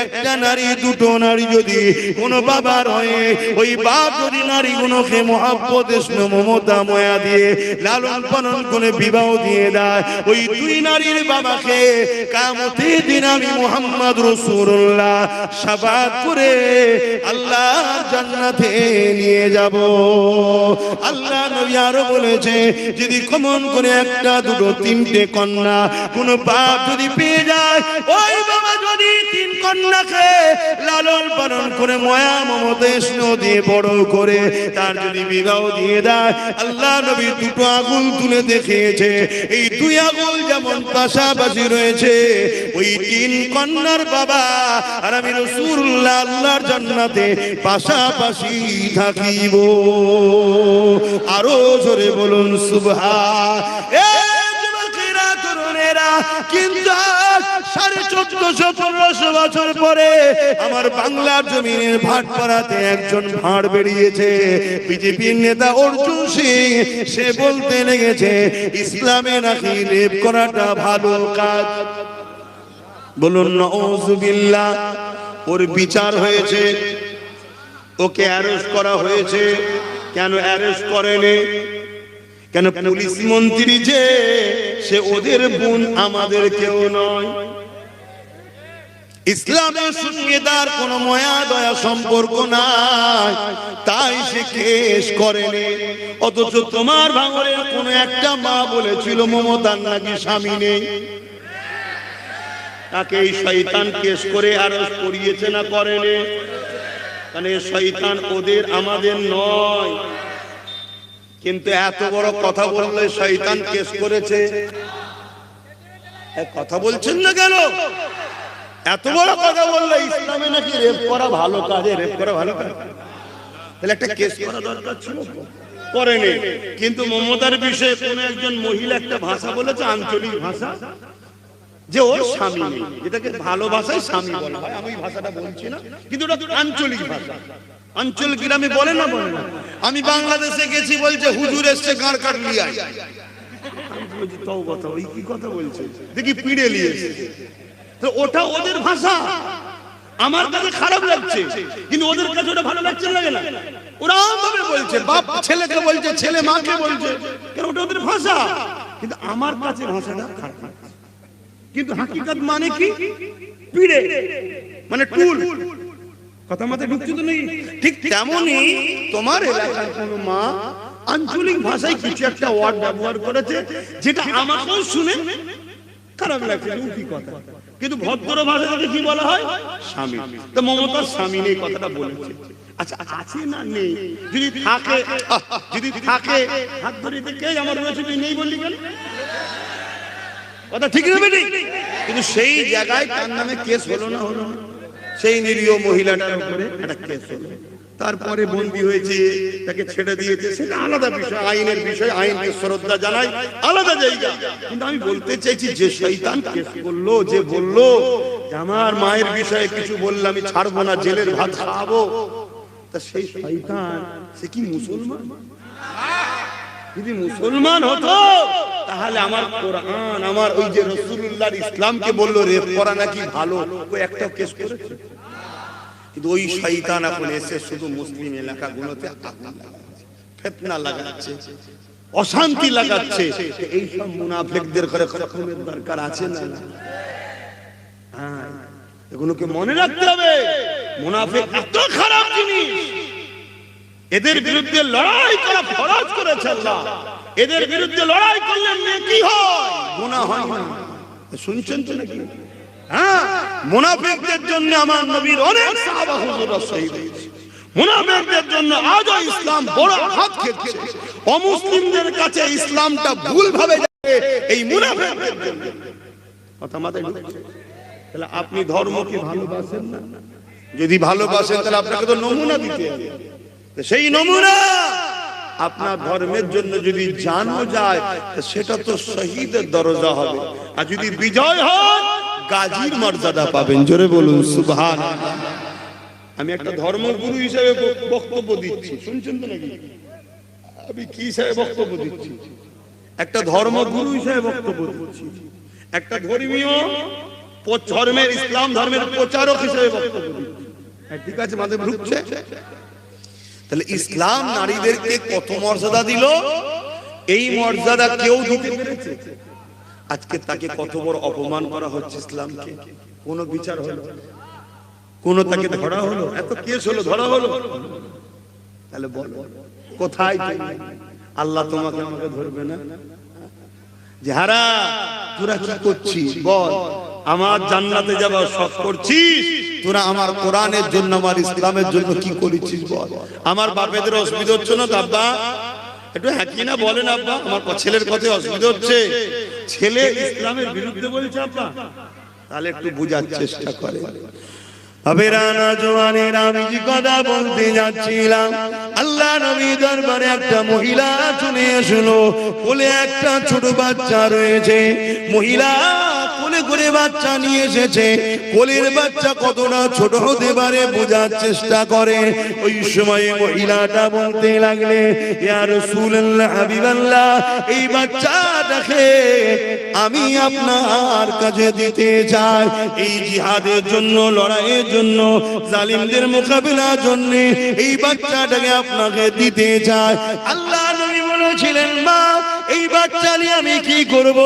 একটা নারী, দুটো নারী যদি কোনো বাবার হয়, ওই বাপ যদি নারীগুলোকে মহব্বত, স্নেহ, মমতা, মায়া দিয়ে লালন পালন করে বিবাহ দিয়ে দেয়, ওই দুই নারীর বাবাকে কিয়ামতের দিন আমি মুহাম্মদ রাসূলুল্লাহ শাফাআত করে আল্লাহর জান্নাতে নিয়ে যাব। আল্লাহ নবী আরো বলেছে, যদি কমন করে একটা, দুটো, তিনটে কন্যা কোন বাপ যদি পেয়ে যায়, ওই বাবা যদি তিন কন্যাকে লালন পালন করে মায়া মমতা স্নেহ দিয়ে বড় করে তার যদি বিবাহ দিয়ে দেয়, আল্লাহ নবী দুটো আঙুল তুলে দেখিয়েছে, এই দুই আঙুল যেমন পাশাপাশি রয়েছে, ওই তিন কন্যার বাবা আর আমি রাসূলুল্লাহ আল্লাহর জান্নাতে পাশাপাশি থাকিব। আরো জোরে বলুন সুবহান। কিন্তু 1450-1500 বছর পরে আমার বাংলার জমিনের ভাটপাড়াতে একজন ভাঁড় বেরিয়েছে, বিজেপির নেতা অর্জুন সিং। সে বলতে লেগেছে, ইসলামে নাকি রেপ করাটা ভালো কাজ। বলুন নাউযুবিল্লাহ। ওর বিচার হয়েছে, ওকে অ্যারেস্ট করা হয়েছে। কেন অ্যারেস্ট করেনি? কেন পুলিশ মন্ত্রী যে সে ওদের বোন, আমাদের কেউ নয়। ইসলামের সঙ্গে তার কোনো মায়া দয়া সম্পর্ক নাই, তাই সে কেস করেনি। অথচ তোমার ভাঙরে কোনো একটা মা বলেছিল মমতার নাকি স্বামী নেই, তাকে এই শয়তান কেস করে অ্যারেস্ট করিয়েছে না করেনি? মানে শয়তান ওদের, আমাদের নয়। কিন্তু এত বড় কথা বললে শয়তান কেস করেছে, কথা বলছেন না কেন? এত বড় কথা বললে ইসলামে নাকি রেপ করা ভালো কাজে, রেপ করা ভালো কাজ, তাহলে একটা কেস করা দরকার ছিল, করেনি। কিন্তু মমতার বিষয়ে কোন একজন মহিলা একটা ভাষা বলেছে, আঞ্চলিক ভাষা, যে ওর স্বামী নেই, যেটাকে ভালোবাসায় স্বামী বলা হয়। আমি ভাষাটা বলছি না, কিন্তু ওটা আঞ্চলিক ভাষা। অঞ্চল গ্রামে বলে না, বলে না। আমি বাংলাদেশে গেছি, বলছে হুজুর এসছে গাঁর কাটলি আয়। তাও কথা, ওই কি কথা বলছে দেখি, পিড়ে লিয়েছে। ওটা ওদের ভাষা, আমার কাছে খারাপ লাগছে, কিন্তু ওদের কাছে ওটা ভালো লাগছে, লাগে না? ওরা ভাবে বলছে, বাপ ছেলেকে বলছে, ছেলে মাকে বলছে, কারণ ওটা ওদের ভাষা। কিন্তু আমার কাছে ভাষাটা খারাপ লাগছে। কিন্তু হাকিকত মানে কি? পিড়ে মানে টুল। কথা মাথায় ঢুকছে তো নেই? ঠিক তেমনই তোমার এলাকার কোনো মা আঞ্চলিক ভাষায় কিছু একটা ওয়ার্ড ব্যবহার করেছে, যেটা আমাকেও শুনে খারাপ লাগছে, কি কথা। কিন্তু ভদ্র ভাষাতে কি বলা হয়? স্বামী। তো মমতার স্বামী নেই কথাটা বলেছে। আচ্ছা, আছে না নেই? যদি থাকে, যদি থাকে হাত ধরে দেখে আমার রয়েছে, তুই নেই বললি কেন? কথা ঠিক না বেটি? কিন্তু সেই জায়গায় তার নামে কেস হলো না, হলো না? সেই নিরীহ মহিলাটার উপরে একটা কেস হলো, তারপরে বন্দী হয়েছে, তাকে ছেড়ে দিয়েছে, সেটা আলাদা বিষয়, আইনের বিষয়, আইনকে শ্রদ্ধা জানাই, আলাদা জায়গা। কিন্তু আমি বলতে চাইছি, যে শয়তান কেস করলো, যে বললো আমার মায়ের বিষয়ে কিছু বললে আমি ছাড়বো না, জেলের ভাত খাওয়াবো, তা সেই শয়তান সে কি মুসলমান? যদি মুসলমান হতো তাহলে আমার কোরআন, আমার ওই যে রাসূলুল্লাহর ইসলামকে বললো রেপ করা নাকি ভালো, ওই একটা কেস করেছে। কিন্তু ওই শয়তান এখন এসে শুধু মুসলিম এলাকাগুলোতে আগুন লাগাচ্ছে, ফিতনা লাগাচ্ছে, অশান্তি লাগাচ্ছে। এই সব মুনাফিকদের ঘরে খতমের দরকার আছে না? হ্যাঁ, এগুলোকে মনে রাখতে হবে। মুনাফিক এত খারাপ জিনিস, এদের বিরুদ্ধে লড়াই করা ফরজ করেছে আল্লাহ। এদের বিরুদ্ধে লড়াই করলে নেকি হয়, গুনাহ হয় না। শুনছেন তো নাকি? হ্যাঁ, মুনাফিকদের জন্য আমার নবীর অনেক সাহাবা হুজুররা শহীদ হয়েছে। মুনাফিকদের জন্য আজও ইসলাম বড় আঘাত খেয়েছে। অমুসলিমদের কাছে ইসলামটা ভুলভাবে যাবে এই মুনাফিকদের জন্য। কথা মাথায় ঢুকছে? তাহলে আপনি ধর্মকে ভালোবাসেন না? যদি ভালোবাসেন তাহলে আপনাকে তো নমুনা দিতে হবে। সেই নমুনা আপনার ধর্মের জন্য যদি জানও যায়, সেটা তো শহীদের দরজা হবে। আর যদি বিজয় হয়, গাজীর মর্যাদা পাবেন। জোরে বলুন সুবহানাল্লাহ। আমি একটা ধর্মগুরু হিসেবে বক্তব্য দিচ্ছি, শুনছেন তো নাকি? আমি কি হিসেবে বক্তব্য দিচ্ছি? একটা ধর্মগুরু হিসেবে বক্তব্য দিচ্ছি, একটা ধর্মীয় ধর্মের, ইসলাম ধর্মের প্রচারক হিসেবে বক্তব্য দিচ্ছি। ঠিক আছে, মাঝে ঢুকছে। তাহলে ইসলাম নারীদেরকে কত মর্যাদা দিল, এই মর্যাদা কেউ দিতে পেরেছে? আজকে তাকে কত বড় অপমান করা হচ্ছে ইসলামকে। কোন বিচার হলো? কোন তাকে ধরা হলো? এত কেস হলো, ধরা হলো? তাহলে বলো কোথায়? আল্লাহ তোমাকে আমাকে ধরবে না? যাহারা তোরা কি করছিস বল? আমার জান্নাতে যাবার শখ করছিস? তোরা আমার কোরআনের জন্য, আমার ইসলামের জন্য কি করেছিস বল? আমার বাপেদের অসুবিধা হচ্ছে না? আব্বা একটু হ্যাঁ কি না বলেন আব্বা, আমার ছেলের কথায় অসুবিধা হচ্ছে, ছেলে ইসলামের বিরুদ্ধে বলছে আব্বা, তাহলে একটু বোঝার চেষ্টা করে। আবেরানা জওয়ানের আমি যে কথা বলতে যাচ্ছিলাম, আল্লাহ নবী দরবারে একটা মহিলা চলে আসলো, কোলে একটা ছোট বাচ্চা রয়েছে। মহিলা কোলে করে বাচ্চা নিয়ে এসেছে, কোলের বাচ্চা কতটা ছোট হতে পারে বোঝার চেষ্টা করে। ওই সময় মহিলাটা বলতে লাগলে, ইয়া রাসূলুল্লাহ, হাবিবাল্লাহ, এই বাচ্চাটাকে আমি আপনার কাছে দিতে চাই। এই জিহাদের জন্য, লড়াইয়ের জন্য, জালিমদের মোকাবিলার জন্য এই বাচ্চাটাকে আপনাকে দিতে চাই। আল্লাহ নবী বলেছিলেন, মা এই বাচ্চা নিয়ে আমি কি করব?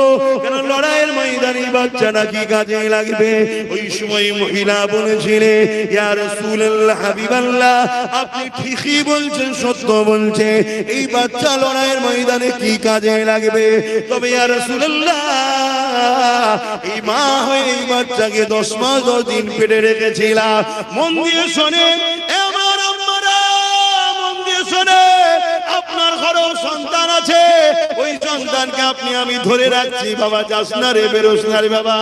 কেন লড়াইয়ের ময়দানে বাচ্চাটা কি কাজে লাগবে? ওই সময় মহিলা বলেছিলেন, ইয়া রাসূলুল্লাহ, হাবিবাল্লাহ, আপনি ঠিকই বলছেন, সত্য বলছেন, এই বাচ্চা লড়াইয়ের ময়দানে কি কাজে লাগবে। তবে ইয়া রাসূলুল্লাহ, এই মা হয়ে এই বাচ্চাকে 10 মাস 10 দিন পেটে রেখেছিলাম। মন দিয়ে শোনেন, আমার আম্মারা, মন দিয়ে শোনেন, আপনার ঘরেও সন্তান আছে, ওই সন্তানকে আপনি আমি ধরে রাখছি, বাবা যাস না রে, বেরোস না রে বাবা,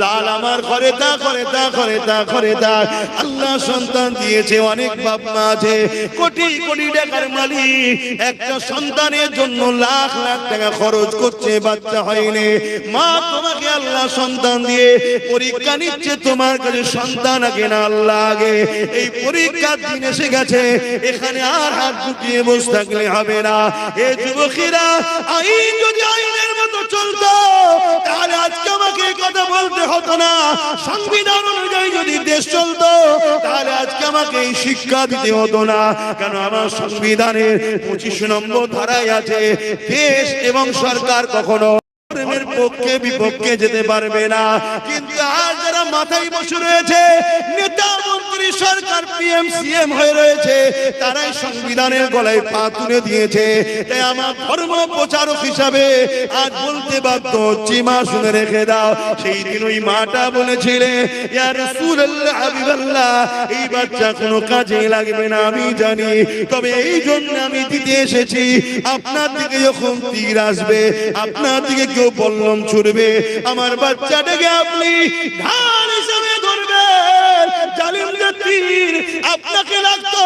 লাল আমার ঘরে তা করে, তা করে, তা করে, তা। আল্লাহ সন্তান দিয়েছে, অনেক বাপ মা আছে কোটি কোটি টাকার মালিক, একটা সন্তানের জন্য লাখ লাখ টাকা খরচ করছে, বাচ্চা হয়নি। মা তোমাকে আল্লাহ সন্তান দিয়ে পরীক্ষা নিচ্ছে, তোমার কাছে সন্তান আগে না আল্লাহ আগে। এই পরীক্ষার দিন এসে গেছে, এখানে আর হাত গুটিয়ে বসে থাকলে হবে না। এই যুবকেরা, আইন যদি আইনের মতো চলতো তাহলে আজকে আমাকে এই কথা বলতে হতো না। সংবিধান অনুযায়ী যদি দেশ চলতো তাহলে আজকে আমাকে এই শিক্ষা দিতে হতো না। কেন আমার সংবিধানের 25 নম্বর ধারায় আছে, দেশ এবং সরকার কখনো ধর্মের পক্ষে বিপক্ষে যেতে পারবে না। কিন্তু আজ যারা মাথায় বসে রয়েছে, নেতা মন্ত্রী, সরকার, পিএম সিএম হয়ে রয়েছে, তারাই সংবিধানের গলায় পা তুলে দিয়েছে। তাই আমার ধর্ম প্রচারক হিসাবে আজ বলতে বাধ্য হচ্ছি, মা শুনে রেখে দাও, সেই দিন ওই মাটা বলেছিলেন, ইয়া রাসূলুল্লাহ, হাবিবাল্লাহ, এই বাচ্চা কোনো কাজে লাগবে না আমি জানি, তবে এই জন্য আমি দিতে এসেছি, আপনার দিকে যখন তীর আসবে, আপনার দিকে কেউ বল্লম ছুড়বে, আমার বাচ্চাটাকে আপনি ঢাল হিসেবে ধরবেন। জালিমদের তীর আপনাকে লাগতো,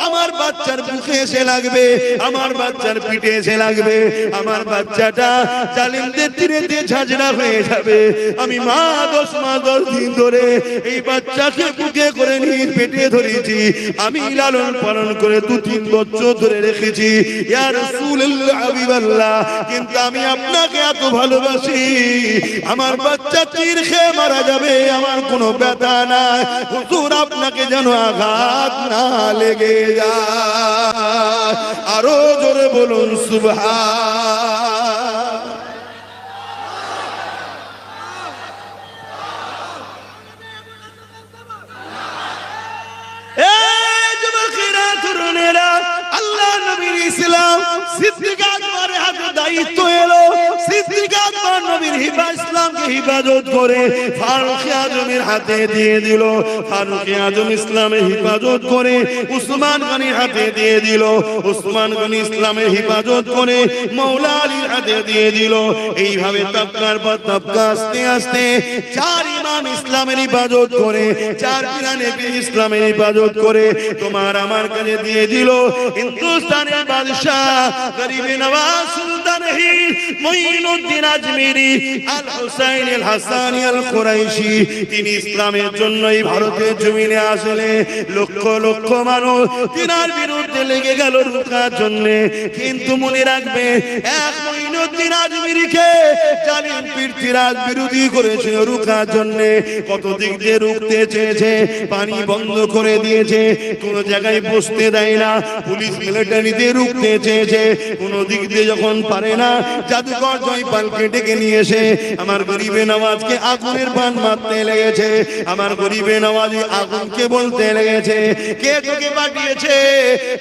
আমার বাচ্চার বুকে এসে লাগবে, আমার বাচ্চার পিঠে এসে লাগবে, আমার বাচ্চাটা জালিমদের তীরে দিয়ে ঝাঁঝরা হয়ে যাবে। আমি মা 10 মাস 10 দিন ধরে এই বাচ্চাকে বুকে করে নিয়ে পেটে ধরেছি, আমি লালন পালন করে 2-3 বছর ধরে রেখেছি। ইয়া রাসূলুল্লাহ, হাবিবাল্লাহ, কিন্তু আমি আপনাকে এত ভালোবাসি, আমার বাচ্চা তীর খেয়ে মারা যাবে, আমার কোনো ব্যথা নাই, হুজুর আপনাকে যেন আঘাত না লেগে যায়। আরো জোরে বলুন সুবহান। যুবকেরা, তরুণেরা, আল্লাহ নবীর ইসলাম সিদ্দিক আকবরের হাতে দায়িত্ব এলো। সিদ্দিক আকবর নবীর ইসলামকে হিফাজত করে ফারুক আজমের হাতে দিয়ে দিল। ফারুক আজম ইসলামের হিফাজত করে উসমান গনির হাতে দিয়ে দিল। উসমান গনি ইসলামের হিফাজত করে মাওলা আলীর হাতে দিয়ে দিল। এইভাবে তবকার পর তবকা আস্তে আস্তে 4 ইমাম ইসলামের হিফাজত করে, 4 পিরানে ইসলামের হিফাজত করে তোমার আমার কাছে দিয়ে দিল। হিন্দুস্তানের বাদশাহ গরিবে নওয়াজ সুলতান হিন্দ মুঈনুদ্দিন আজমিরি আল হুসাইন আল হাসানি আল কুরাইশি, তিনি ইসলামের জন্য এই ভারতের জমিনে আসলে লক্ষ লক্ষ মানুষ তিনার বিরুদ্ধে লেগে গেল রুখার জন্য। কিন্তু মনে রাখবে, এক মুঈনুদ্দিন আজমিরিকে জালিম পৃথ্বীরাজ বিরোধী করেছিল রুখার জন্য। কত দিক দিয়ে রুখতে চেয়েছে, পানি বন্ধ করে দিয়েছে, কোন জায়গায় বসতে দেয় না, পুলিশ মিলিটারিতে রুখতে চেয়েছে, কোন দিক দিয়ে যখন পারে না, জাদুকর জয়পালকে ডেকে নিয়ে এসে আমার গরিবে নওয়াজকে আগুনের বাণ মারতে লেগেছে। আমার গরিবে নওয়াজ আগুনকে বলতে লেগেছে, কে তোকে পাঠিয়েছে?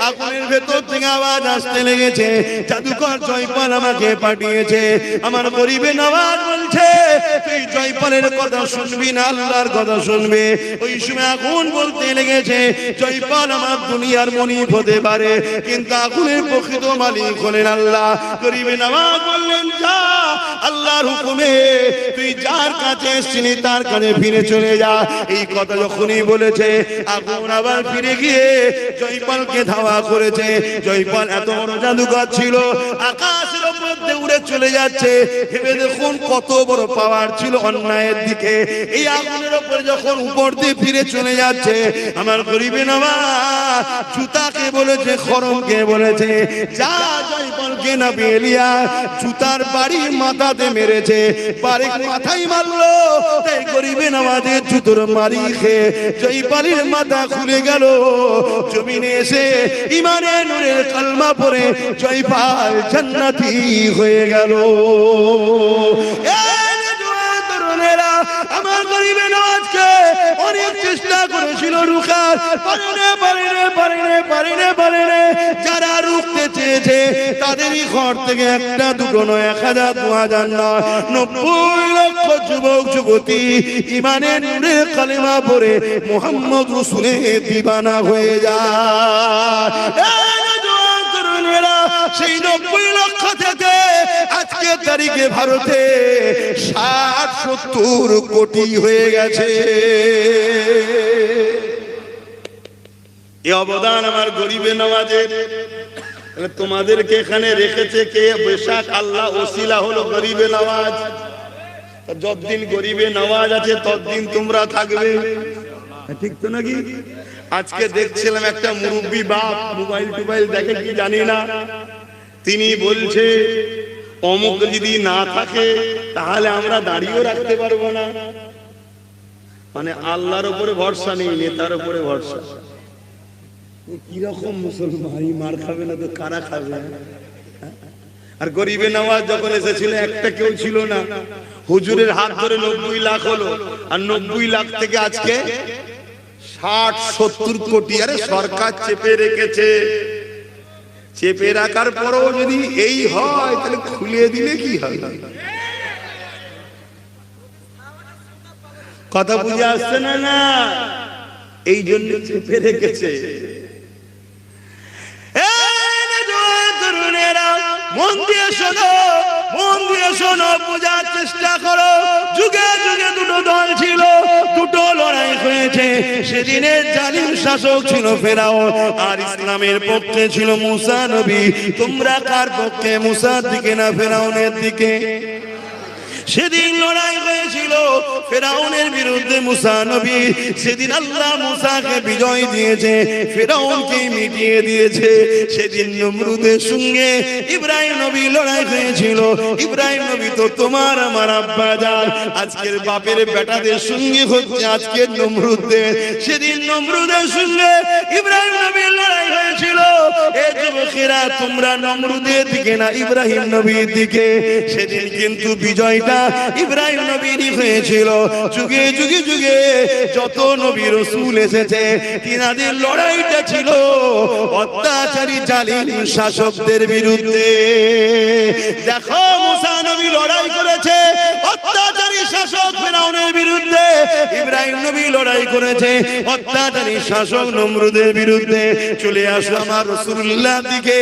আগুনের ভেতর থেকে আওয়াজ আসতে লেগেছে, জাদুকর জয়পাল আমাকে পাঠিয়েছে। আমার গরিবে নওয়াজ বলছে, তুই জয়পালের কথা শুনবি না, আল্লাহর কথা শুনবে। ওই সময় আগুন বলতে লেগেছে, জয়পাল আমার দুনিয়ার মনিব হতে পারে, কিন্তু আগুনের প্রকৃত মালিক হলেন আল্লাহ। গরিবে নওয়াজ বললেন, যা, আল্লাহর হুকুমে তুই যার কাছে এসেছিলি তার কাছে ফিরে চলে যা। এই কথা যখনই বলেছে, আগুন আবার ফিরে গিয়ে জয়পালকে ধাওয়া করেছে। জয়পাল এত বড় জাদুকর ছিল, আকাশের উপর মধ্যে উড়ে চলে যাচ্ছে। ভেবে দেখুন কত বড় পাওয়ার ছিল অন্যায়ের দিকে। এই আগুনের উপরে যখন উপর দিয়ে ফিরে চলে যাচ্ছে, আমার গরিবে নওয়াজ জুতাকে বলেছে, খরমকে বলেছে, যা জয়পালকে না বেলিয়া জুতার বাড়ি মাথাতে মেরেছে, বাড়ির মাথায় মারলো। তাই গরিবে নওয়াজের জুতোর মারি খেয়ে জয়পালের মাথা খুলে গেল। জমিনে এসে ইমানে নূরের কালমা পড়ে জয়পাল জান্নাতি হয়ে গেল। আমার গরিবে নওয়াজকে অনেক চেষ্টা করেছিল রুখার, পারেনে। যারা রুখতে চেয়েছে তাদেরই ঘর থেকে একটা দুটো নয়, 1000 2000 নয়, 90 লক্ষ যুবক যুবতী ইমানে নূরের কালেমা পড়ে মুহাম্মদ রাসূলের দিবানা হয়ে যায়। সেই 90 লক্ষ থেকে আজকের তারিখে ভারতে 60-70 কোটি হয়ে গেছে। এই অবদান আমার গরিবে নওয়াজের। তোমাদেরকে এখানে রেখেছে কে? বেশাক আল্লাহ ওসিলা হলো গরিবে নওয়াজ। যতদিন গরিবে নওয়াজ আছে ততদিন তোমরা থাকবে, ঠিক তো নাকি? আজকে দেখছিলাম একটা মুরব্বী বাপ, মোবাইল দেখে কি জানি না, তিনি বলছে অমুক যদি না থাকে তাহলে আমরা দাঁড়িয়েও রাখতে পারবো না। মানে আল্লাহর উপরে ভরসা নেই, নেতার উপরে ভরসা। কিরকম মুসলমান, মার খাবে না তো কারা খাবে? আর গরিবে নওয়াজ যখন এসেছিল একটা কেউ ছিল না, হুজুরের হাত ধরে 90 লাখ হলো, আর 90 লাখ থেকে আজকে 60-70 কোটি। আরে সরকার চেপে রেখেছে, চেপে রাখার পরও যদি এই হয় তাহলে খুলে দিলে কি হয়? কথা বুঝে আসছে না? না, এই জন্য চেপে রেখেছে। মন দিয়ে শোনো, বোঝার চেষ্টা করো। যুগে যুগে দুটো দল ছিল, দুটো লড়াই হয়েছে। সেদিনের জালিম শাসক ছিল ফেরাউন, আর ইসলামের পক্ষে ছিল মুসা নবী। তোমরা কার পক্ষে? মুসার দিকে না ফেরাউনের দিকে? সেদিন লড়াই হয়েছিল ফেরাউনের বিরুদ্ধে মুসা নবী। সেদিন আল্লাহ মুসাকে বিজয় দিয়েছে, ফেরাউনকে মিটিয়ে দিয়েছে। সেদিন নমরুদের সঙ্গে ইব্রাহিম নবী লড়াই হয়েছিল। ইব্রাহিম নবী তো তোমার আমার আব্বা জান, আজকের বাপের বেটাদের সঙ্গে হচ্ছে আজকের নমরুদের। সেদিন নমরুদের সঙ্গে ইব্রাহিম নবীর লড়াই হয়েছিল। এ যুবকেরা, তোমরা নমরুদের দিকে না ইব্রাহিম নবীর দিকে? সেদিন কিন্তু বিজয়টা ইব্রাহিম নবীরই হয়েছিল। যুগে যুগে যুগে যত নবী রাসূল এসেছে, তিনাদের লড়াইটা ছিল অত্যাচারী জালিম শাসকদের বিরুদ্ধে। দেখো, মুসা নবী লড়াই করেছে অত্যাচারী শাসক ফেরাউনের বিরুদ্ধে, ইব্রাহিম নবী লড়াই করেছে অত্যাচারী শাসক নমরুদের বিরুদ্ধে। চলে আসো আমার রাসূলুল্লাহর দিকে।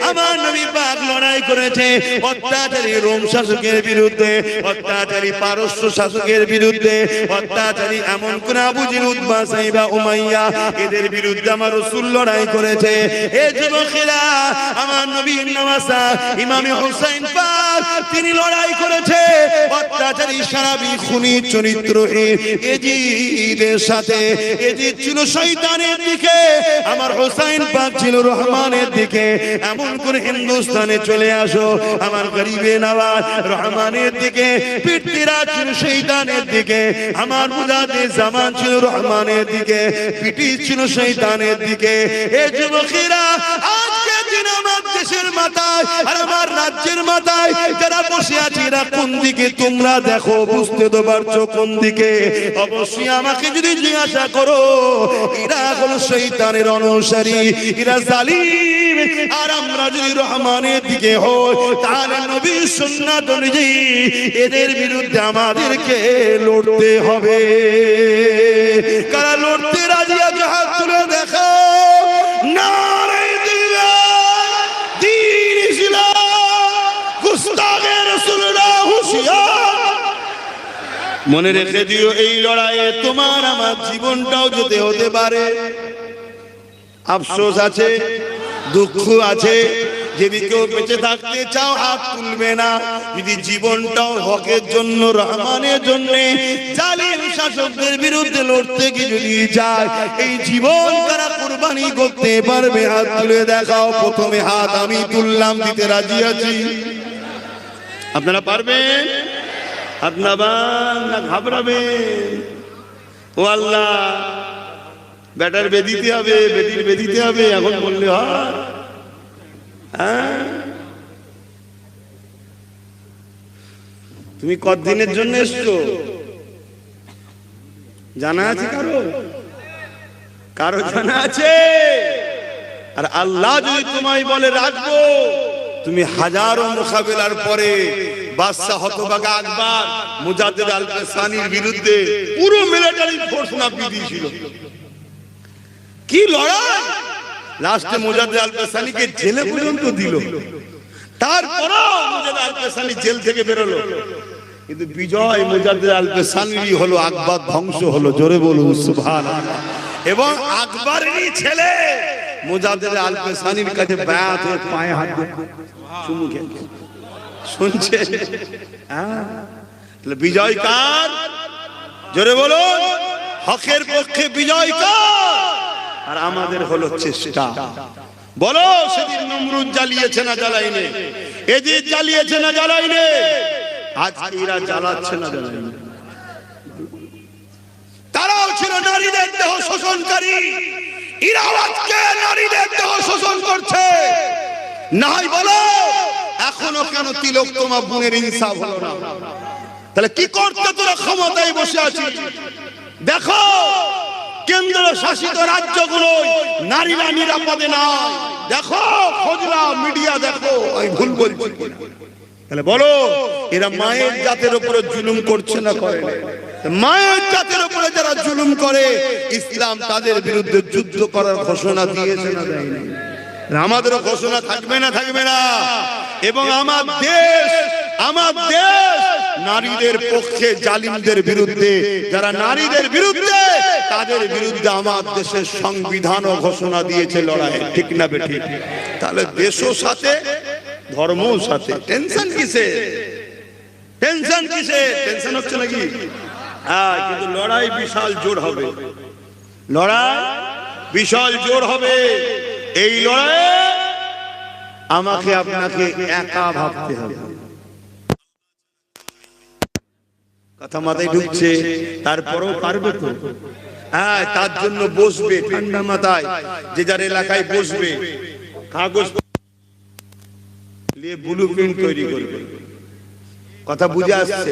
আমার নবী পাক লড়াই করেছে অত্যাচারী রোম শাসকের বিরুদ্ধে, অত্যাচারী পারস্য শাসকের বিরুদ্ধে, অত্যাচারী এমন কোন আবু জিল, উতবা, সাইবা, উমাইয়া, এদের বিরুদ্ধে আমার রাসূল লড়াই করেছে। এ যুবকেরা, আমার নবীর নওয়াসা ইমামে হুসাইন পাক তিনি লড়াই করেছে অত্যাচারী সারাবি খুনি চরিত্রহীন এজিদের সাথে। এজিদ ছিল শয়তানের দিকে, আমার হুসাইন পাক ছিল রহমানের দিকে। এমন করে হিন্দুস্তানে চলে আসো, আমার গরিবে নওয়াজ রহমানের দিকে, পিটিরা ছিল শয়তানের দিকে। আমার মুজাদ্দিদ জামান ছিল রহমানের দিকে, পিটি ছিল শয়তানের দিকে। এ যুবকেরা, আজকে দিন আমার দেশের মাথায় আর আমার রাজ্যের মাথায় যারা বসে আছে, এরা কোন দিকে তোমরা দেখো, বুঝতে তো পারছো কোন দিকে? অবশ্যই আমাকে যদি জিজ্ঞাসা করো, এরা হলো শয়তানের অনুসারী, এরা জালিম। আর আমরা যদি রহমানের দিকে হই, তাহলে নবীর সুন্নাত অনুযায়ী এদের বিরুদ্ধে আমাদেরকে লড়তে হবে। কারা লড়তে রাজি আছে? হাত তুলে দেখো। নারে দিলাম, দ্বীন ইসলাম, গুস্তাখে রাসূলুল্লাহ হুঁশিয়ার। মনে রেখে দিও, এই লড়াইয়ে তোমার আমার জীবনটাও যেতে হতে পারে। আফসোস আছে, দুঃখ আছে, যদি কেউ বেঁচে থাকতে চাও হাত তুলবে না, যদি জীবনটাও হকের জন্য, রহমানের জন্য, জালিম শাসকদের বিরুদ্ধে লড়তে গিয়ে যদি যায়, এই জীবন তারা কুরবানি করতে পারবে? হাত তুলে দেখাও। প্রথমে হাত আমি তুললাম, দিতে রাজি আছি। আপনারা পারবেন? আপনারা না ঘাবড়াবেন? ও আল্লাহ, বেটার বেদিতে হবে, বেটির বেদিতে হবে, এখন বললে হয়? হ্যাঁ, তুমি কতদিনের জন্য এসছো জানা আছে? কারো কারো জানা আছে? আর আল্লাহ যদি তোমায় বলে রাখবো, তুমি হাজারো মোকাবেলার পরে বাদশা হতভাগা আকবর মুজাদ্দিদ আল-কাসানির বিরুদ্ধে পুরো মিলিটারি ফোর্স নামিয়ে দিয়েছিল। কি লড়াই! লাস্টে মুজাদ্দিদ আল-কাসানিকে জেলে পর্যন্ত দিল। তারপরও মুজাদ্দিদ আল-কাসানি জেল থেকে বেরোলো, কিন্তু বিজয় মুজাদ্দিদ আল-কাসানিরই হলো, আকবর ধ্বংস হলো। জোরে বলুন সুবহানাল্লাহ। এবং আকবরেরই ছেলে মুজাদ্দিদ আল-কাসানির কাছে বায়াত হয়ে পায়ে হাত দিয়ে চুমু খেয়ে শুনছে। বিজয় কার? জোরে বলুন, হকের পক্ষে বিজয় কার? আর আমাদের হলো চেষ্টা। বলো, সেদিন নমরুদ জ্বালিয়েছে না জ্বালাইনি? এজিদ জ্বালিয়েছে না জ্বালাইনি? আজ এরা জ্বালাচ্ছে না জ্বালাইনি? তারাও ছিল নারীদের দেহ শোষণকারী, এরাও আজকে নারীদের দেহ শোষণ করছে। নাই বলো, এখনো কেন তিলক তোমার বোনের ইনসাফ হলো না? তাহলে কি করতে তোরা ক্ষমতায় বসে আছিস? দেখো, কেন্দ্র শাসিত রাজ্যগুলো নারীরা নিরাপদে নাই। দেখো, খোঁজরা মিডিয়া দেখো, আমি ভুল বলছি? তাহলে বলো, এরা মায়ের জাতের উপরে জুলুম করছে না করে? মায়ের জাতের উপরে যারা জুলুম করে, ইসলাম তাদের বিরুদ্ধে যুদ্ধ করার ঘোষণা দিয়েছে না দেয়নি? আমাদেরও ঘোষণা থাকবে না থাকবে না? এবং আমার দেশ নারীদের পক্ষে, জালিমদের বিরুদ্ধে, যারা নারীদের বিরুদ্ধে, তাদের বিরুদ্ধে আমার দেশের সংবিধানও ঘোষণা দিয়েছে লড়াই। ঠিক না বেঠিক? তাহলে দেশও সাথে, ধর্মও সাথে। টেনশন কিসে? টেনশন কিসে? টেনশন হচ্ছে নাকি? হ্যাঁ, কিন্তু লড়াই বিশাল জোর হবে। লড়াই বিশাল জোর হবে। এই লড়াইয়ে আমাকে আপনাকে একা ভাবতে হবে। কথা মাথায় ঢুকছে? তারপরেও পারবে তো? হ্যাঁ, তার জন্য বসবে ঠান্ডা মাথায়, যে যার এলাকায় বসবে, কাগজ নিয়ে ব্লুপ্রিন্ট তৈরি করবে। কথা বুঝে আসছে?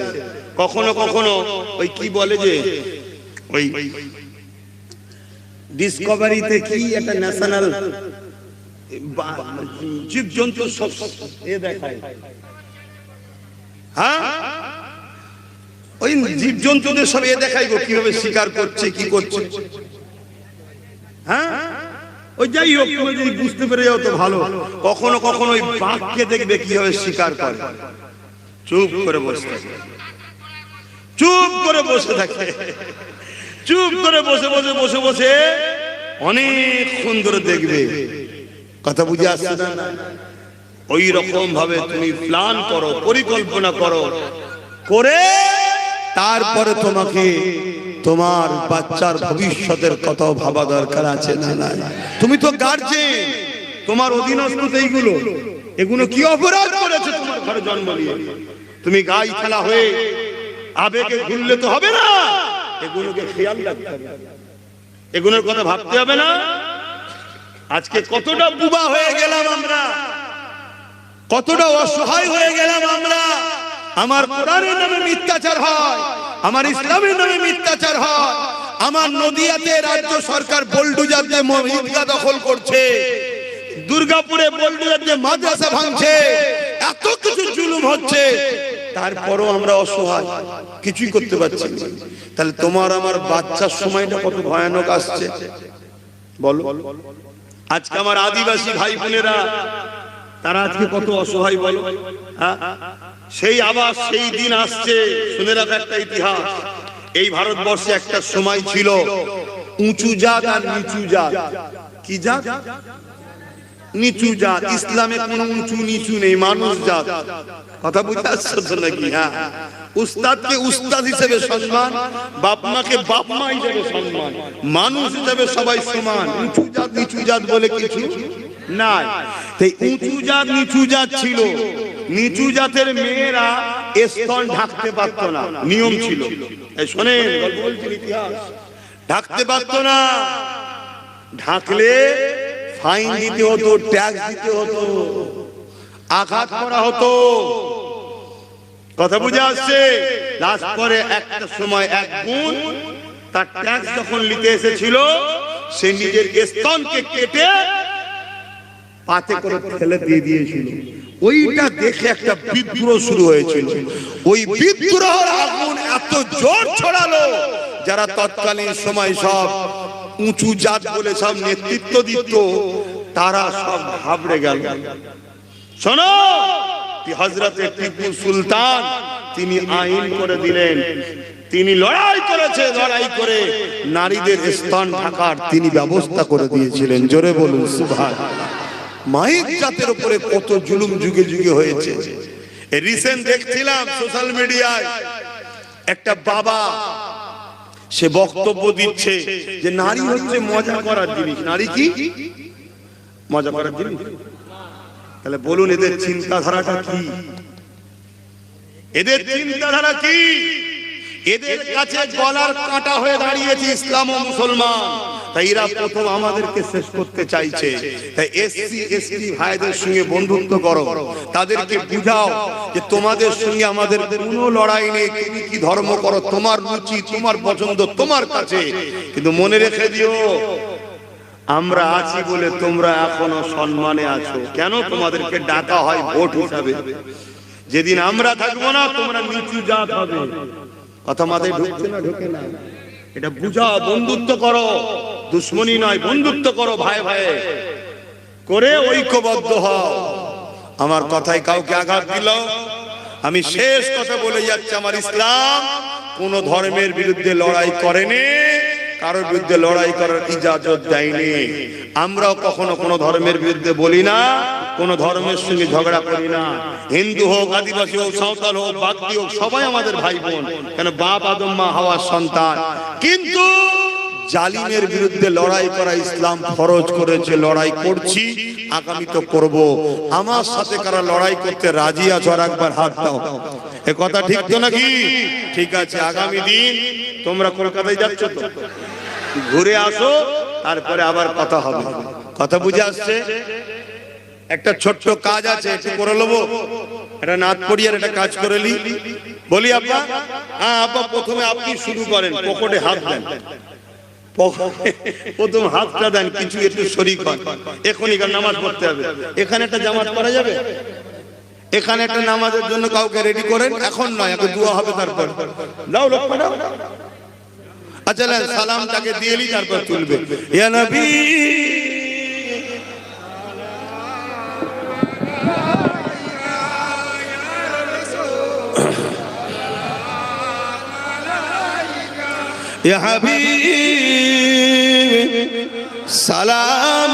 কখনো কখনো ওই কি বলে যে, ওই ডিসকভারিতে কি একটা ন্যাশনাল জীবজন্তু সব এ দেখায়, হ্যাঁ, ওই জীবজন্তুদের সব এ দেখাই গো, কিভাবে শিকার করছে, কি করছে। হ্যাঁ, ওই যাই হোক, তুমি যদি বুঝতে পেরে যাও তো ভালো। কখনো কখনো ওই বাঘকে দেখবে কিভাবে শিকার করে, চুপ করে বসে থাকে, চুপ করে বসে থাকে, চুপ করে বসে বসে বসে বসে অনেকক্ষণ ধরে দেখবে। কথা বুঝে আসছে না? ওই রকম ভাবে তুমি প্ল্যান করো, পরিকল্পনা করো, করে তারপরে তোমাকে তোমার বাচ্চার ভবিষ্যতের কথাও ভাবা দরকার আছে না? তুমি তো গার্জেন, তোমার অধীনস্থ এইগুলো, এগুলো কি অপরাধ করেছে তোমার ঘরে জন্ম নিয়ে? তুমি গাই খেলা হয়ে আবেগে ঘুরলে তো হবে না, এগুলোকে খেয়াল রাখতে হবে, এগুলোর কথা ভাবতে হবে না? আজকে কতটা বুবা হয়ে গেলাম আমরা, কতটা অসহায় হয়ে গেলাম আমরা। আমার কোরআনের নামে মিথ্যাচার হয়, আমার ইসলামের নামে মিথ্যাচার হয়। আমার নদিয়াতে রাজ্য সরকার বোলডুজার দিয়ে ঈদগাহ দখল করছে, দুর্গাপুরে বোলডুজার দিয়ে মাদ্রাসা ভাঙছে, এত কিছু জুলুম হচ্ছে, তারপরও আমরা অসহায়, কিছুই করতে পারছি না। তাহলে তোমার আমার বাচ্চার সময়টা কত ভয়ানক আসছে বলো। আজকে আমার আদিবাসী ভাই বোনেরা, তারা আজকে কত অসহায় বলো। সেই আবার সেই দিন আসছে। শুনে রাখো একটা ইতিহাস, এই ভারতবর্ষে একটা সময় ছিল উঁচু জাত আর নিচু জাত। কি জাত? নিচু জাত। ইসলামে কোনো উঁচু নিচু নেই, মানুষ জাত। কথা বুঝতে আসছো তো নাকি? হ্যাঁ, উস্তাদকে উস্তাদ হিসেবে সম্মান, বাপ মাকে বাপ মা হিসেবে সম্মান, মানুষ হিসেবে সবাই সমান। উঁচু জাত নিচু জাত বলে কিছু নাই। তাই উঁচু জাত নিচু জাত ছিল। নিচু জাতের মেয়েরা স্তন ঢাকতে পারতো না, নিয়ম ছিল। শোনেন, গল্প বলছি, ইতিহাস। ঢাকতে পারতো না, ঢাকলে ফাইন দিতে হতো, ট্যাক্স দিতে হতো, আঘাত করা হতো। কথা বুঝে আসছে? লাস্ট পরে একটা সময় এক বোন তার ট্যাক্স যখন নিতে এসেছিল, সে নিজের স্তনকে কেটে পাতে করে ফেলে দিয়ে দিয়েছিল। ওইটা দেখে একটা বিদ্রোহ শুরু হয়েছিল। ওই বিদ্রোহের আগুন এত জোর ছড়ালো, যারা তৎকালীন সময় সব উঁচু জাত বলে সব নেতৃত্ব দিত, তারা সব ঘাবড়ে গেল। শোনো, হযরতে টিপু সুলতান তিনি আইন করে দিলেন। তিনি লড়াই করেছে, লড়াই করে নারীদের স্তন ঢাকার তিনি ব্যবস্থা করে দিয়েছিলেন। জোরে বলুন সুবহানাল্লাহ। মায়ের জাতের উপরে কত জুলুম যুগে যুগে হয়েছে। রিসেন্ট দেখছিলাম সোশ্যাল মিডিয়ায় একটা বাবা, সে বক্তব্য দিচ্ছে যে নারী হচ্ছে মজা করার জিনিস। নারী কি মজা করার জিনিস? তাহলে বলুন, এদের চিন্তাধারাটা কি? এদের চিন্তাধারা কি? এদের কাছে গলার কাঁটা হয়ে দাঁড়িয়েছে ইসলাম ও মুসলমান। তাই এরা প্রথম আমাদেরকে শেষ করতে চাইছে। তাই এসসি এসটি ভাইদের সঙ্গে বন্ধুত্ব করো, তাদেরকে বুঝাও যে তোমাদের সঙ্গে আমাদের কোনো লড়াই নেই। তুমি কি ধর্ম করো, তোমার রুচি, তোমার পছন্দ তোমার কাছে, কিন্তু মনে রেখে দিও আমরা আছি বলে তোমরা এখনো সম্মানে আছো। কেন? তোমাদেরকে ডাকা হয় ভোট হিসাবে। যেদিন আমরা থাকবো না, তোমরা নিচু জাত হবে। কথা মাথায় ঢুকছে না? ঢুকে না? এটা বুঝাও, বন্ধুত্ব করো, দুশ্মনী নয়, বন্ধুত্ব করো, ভাই ভাই করে ঐক্যবদ্ধ হও। আমার কথায় কাউকে আঘাত দিল? আমি শেষ কথা বলে যাচ্ছি, আমার ইসলাম কোন ধর্মের বিরুদ্ধে লড়াই করেনি, কারোর বিরুদ্ধে লড়াই করার ইজাজত দেয়নি। আমরাও কখনো কোনো ধর্মের বিরুদ্ধে বলি না, কোন ধর্মের সঙ্গে ঝগড়া করি না। হিন্দু হোক, আদিবাসী হোক, সাঁওতাল হোক, বাগদি হোক, সবাই আমাদের ভাই বোন। কেন? বাপ আদম মা হাওয়ার সন্তান। কিন্তু জালিমের বিরুদ্ধে লড়াই করা ইসলাম ফরজ করেছে, লড়াই করছি, আগামী তো করব। আমার সাথে কারা লড়াই করতে রাজি আছো? আর একবার হাত দাও। এ কথা ঠিক তো নাকি? ঠিক আছে, আগামী দিন তোমরা কলকাতায় যাচ্ছ তো, ঘুরে আসো, তারপরে আবার কথা হবে। কথা বুঝে আসছে? একটা ছোট্ট কাজ আছে, একটু করে নেবো। এটা নাথ পড়িয়ার একটা কাজ করে নি। বলি আব্বা? হ্যাঁ আব্বা, প্রথমে আপনি শুরু করেন, পকেটে হাত দেন। প্রথম হাতটা দেন, কিছু একটু শরীক হন। এখনই নামাজ পড়তে হবে। এখানে একটা জামাত করা যাবে? এখানে একটা নামাজের জন্য কাউকে রেডি করেন। এখন নয়, আগে দোয়া হবে, তারপর দাও লোক দাও। আচ্ছা, সালামটাকে দিয়ে নি, তারপর তুলবে। ইয়া নবী ইয়া হাবিব সালাম।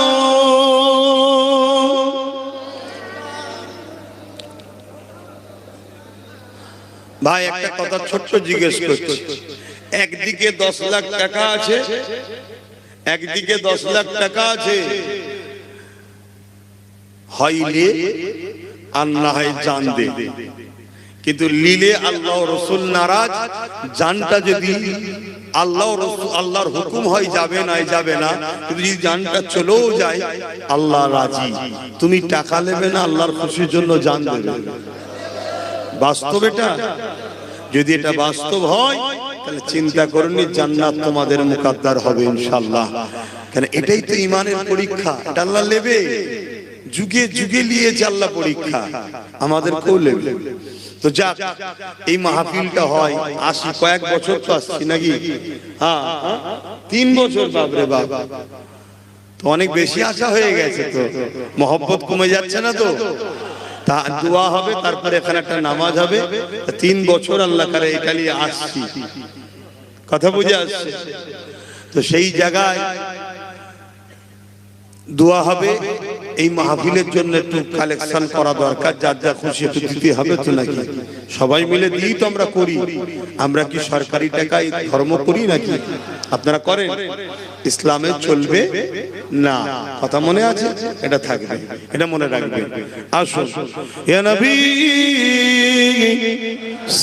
ভাই একটা কথা ছোট্ট জিজ্ঞেস করছি। একদিকে 10 লাখ টাকা আছে, একদিকে 10 লাখ টাকা আছে, হইলে আর না হয় জান দে। কিন্তু লিলে আল্লাহ রসুল নারাজ। জানটা যদি আল্লাহ রসুল আল্লাহর হুকুম হয় যাবে না, যাবে না। কিন্তু যদি জানটা চলেও যায়, আল্লাহ রাজি। তুমি টাকা নেবে না, আল্লাহর খুশির জন্য জান দেবে। বাস্তব এটা। যদি এটা বাস্তব হয়, তাহলে চিন্তা করুন, জান্নাত তোমাদের মুকদ্দার হবে ইনশাআল্লাহ। কেন? এটাই তো ঈমানের পরীক্ষা। এটা আল্লাহ নেবে, যুগে যুগে নিয়েছে আল্লাহ পরীক্ষা, আমাদেরকেও নেবে। তো যাক, এই মাহফিলটা হয় আসি, কয়েক বছর তো আসছি নাকি? হ্যাঁ, 3 বছর। বাপরে বাপ, তো অনেক বেশি আশা হয়ে গেছে। তো মহব্বত কমে যাচ্ছে না তো? তা দোয়া হবে, তারপরে এখানে একটা নামাজ হবে। 3 বছর আল্লাহ করে এটা নিয়ে আসছি। কথা বুঝে আসছে তো? সেই জায়গায় দোয়া হবে। এই মাহফিলের জন্য একটু কালেকশন করা দরকার, যার যা খুশি একটু দিতে হবে তো নাকি? সবাই মিলে দিই তো আমরা করি। আমরা কি সরকারি টাকায় ধর্ম করি নাকি? আপনারা করেন? ইসলামে চলবে না, কথা মনে আছে? এটা থাকবে, এটা মনে রাখবেন। আসুন, ইয়া নবী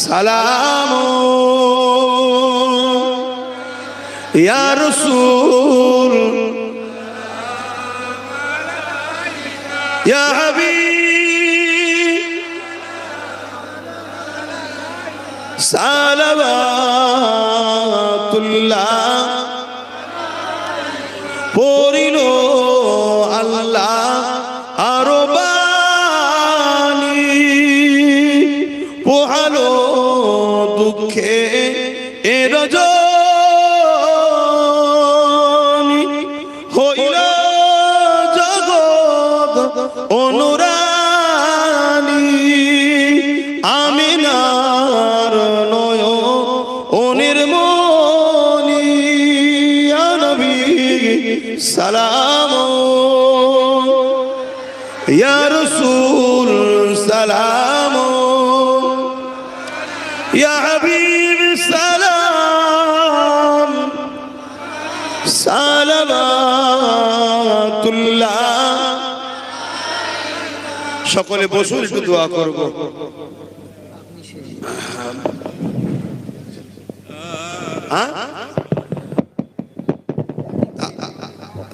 সালাম, ইয়া রাসূল ইয়া হাবিব সালাওয়াতুল্লাহ পড়িল আল্লাহ আরো বাণী, পোহালো দুঃখে এ রজনী, হইল জগৎ অনুরানী, আমিনার নয়নের মনি, ইয়া নবী সালাম, ইয়া রাসূল সালাম, ইয়া হাবিব সালাম, সালাওয়াতুল্লাহ। সকলে বসুন, একটু দোয়া করব।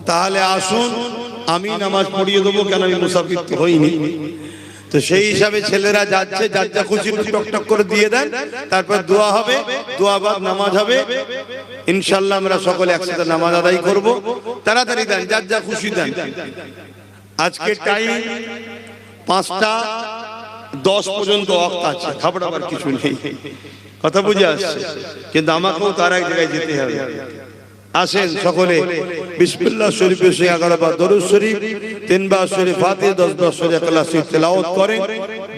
তাহলে আসুন, আমি নামাজ পড়িয়ে দেবো, কেন আমি মুসাফির তো হইনি। তো সেই হিসাবে ছেলেরা যাচ্ছে, যার যা খুশি টক টক করে দিয়ে দেন, তারপর দোয়া হবে, দোয়া বাদ নামাজ হবে ইনশাআল্লাহ। আমরা সকলে একসাথে নামাজ আদায় করব। তাড়াতাড়ি দেন, যার যা খুশি দেন। আজকে টাইম 5টা 10 পর্যন্ত ওয়াক্ত আছে, খাবার কিছু নেই, কথা বুঝে আসছে। কিন্তু আমাকেও তার এক জায়গায় যেতে হবে। আসেন সকলে বিসমিল্লাহ শরীফে 11 বার দরুদ শরীফ, 3 বার সূরা ফাতিহা, 10 বার সূরা ইখলাস তেলাওয়াত করেন,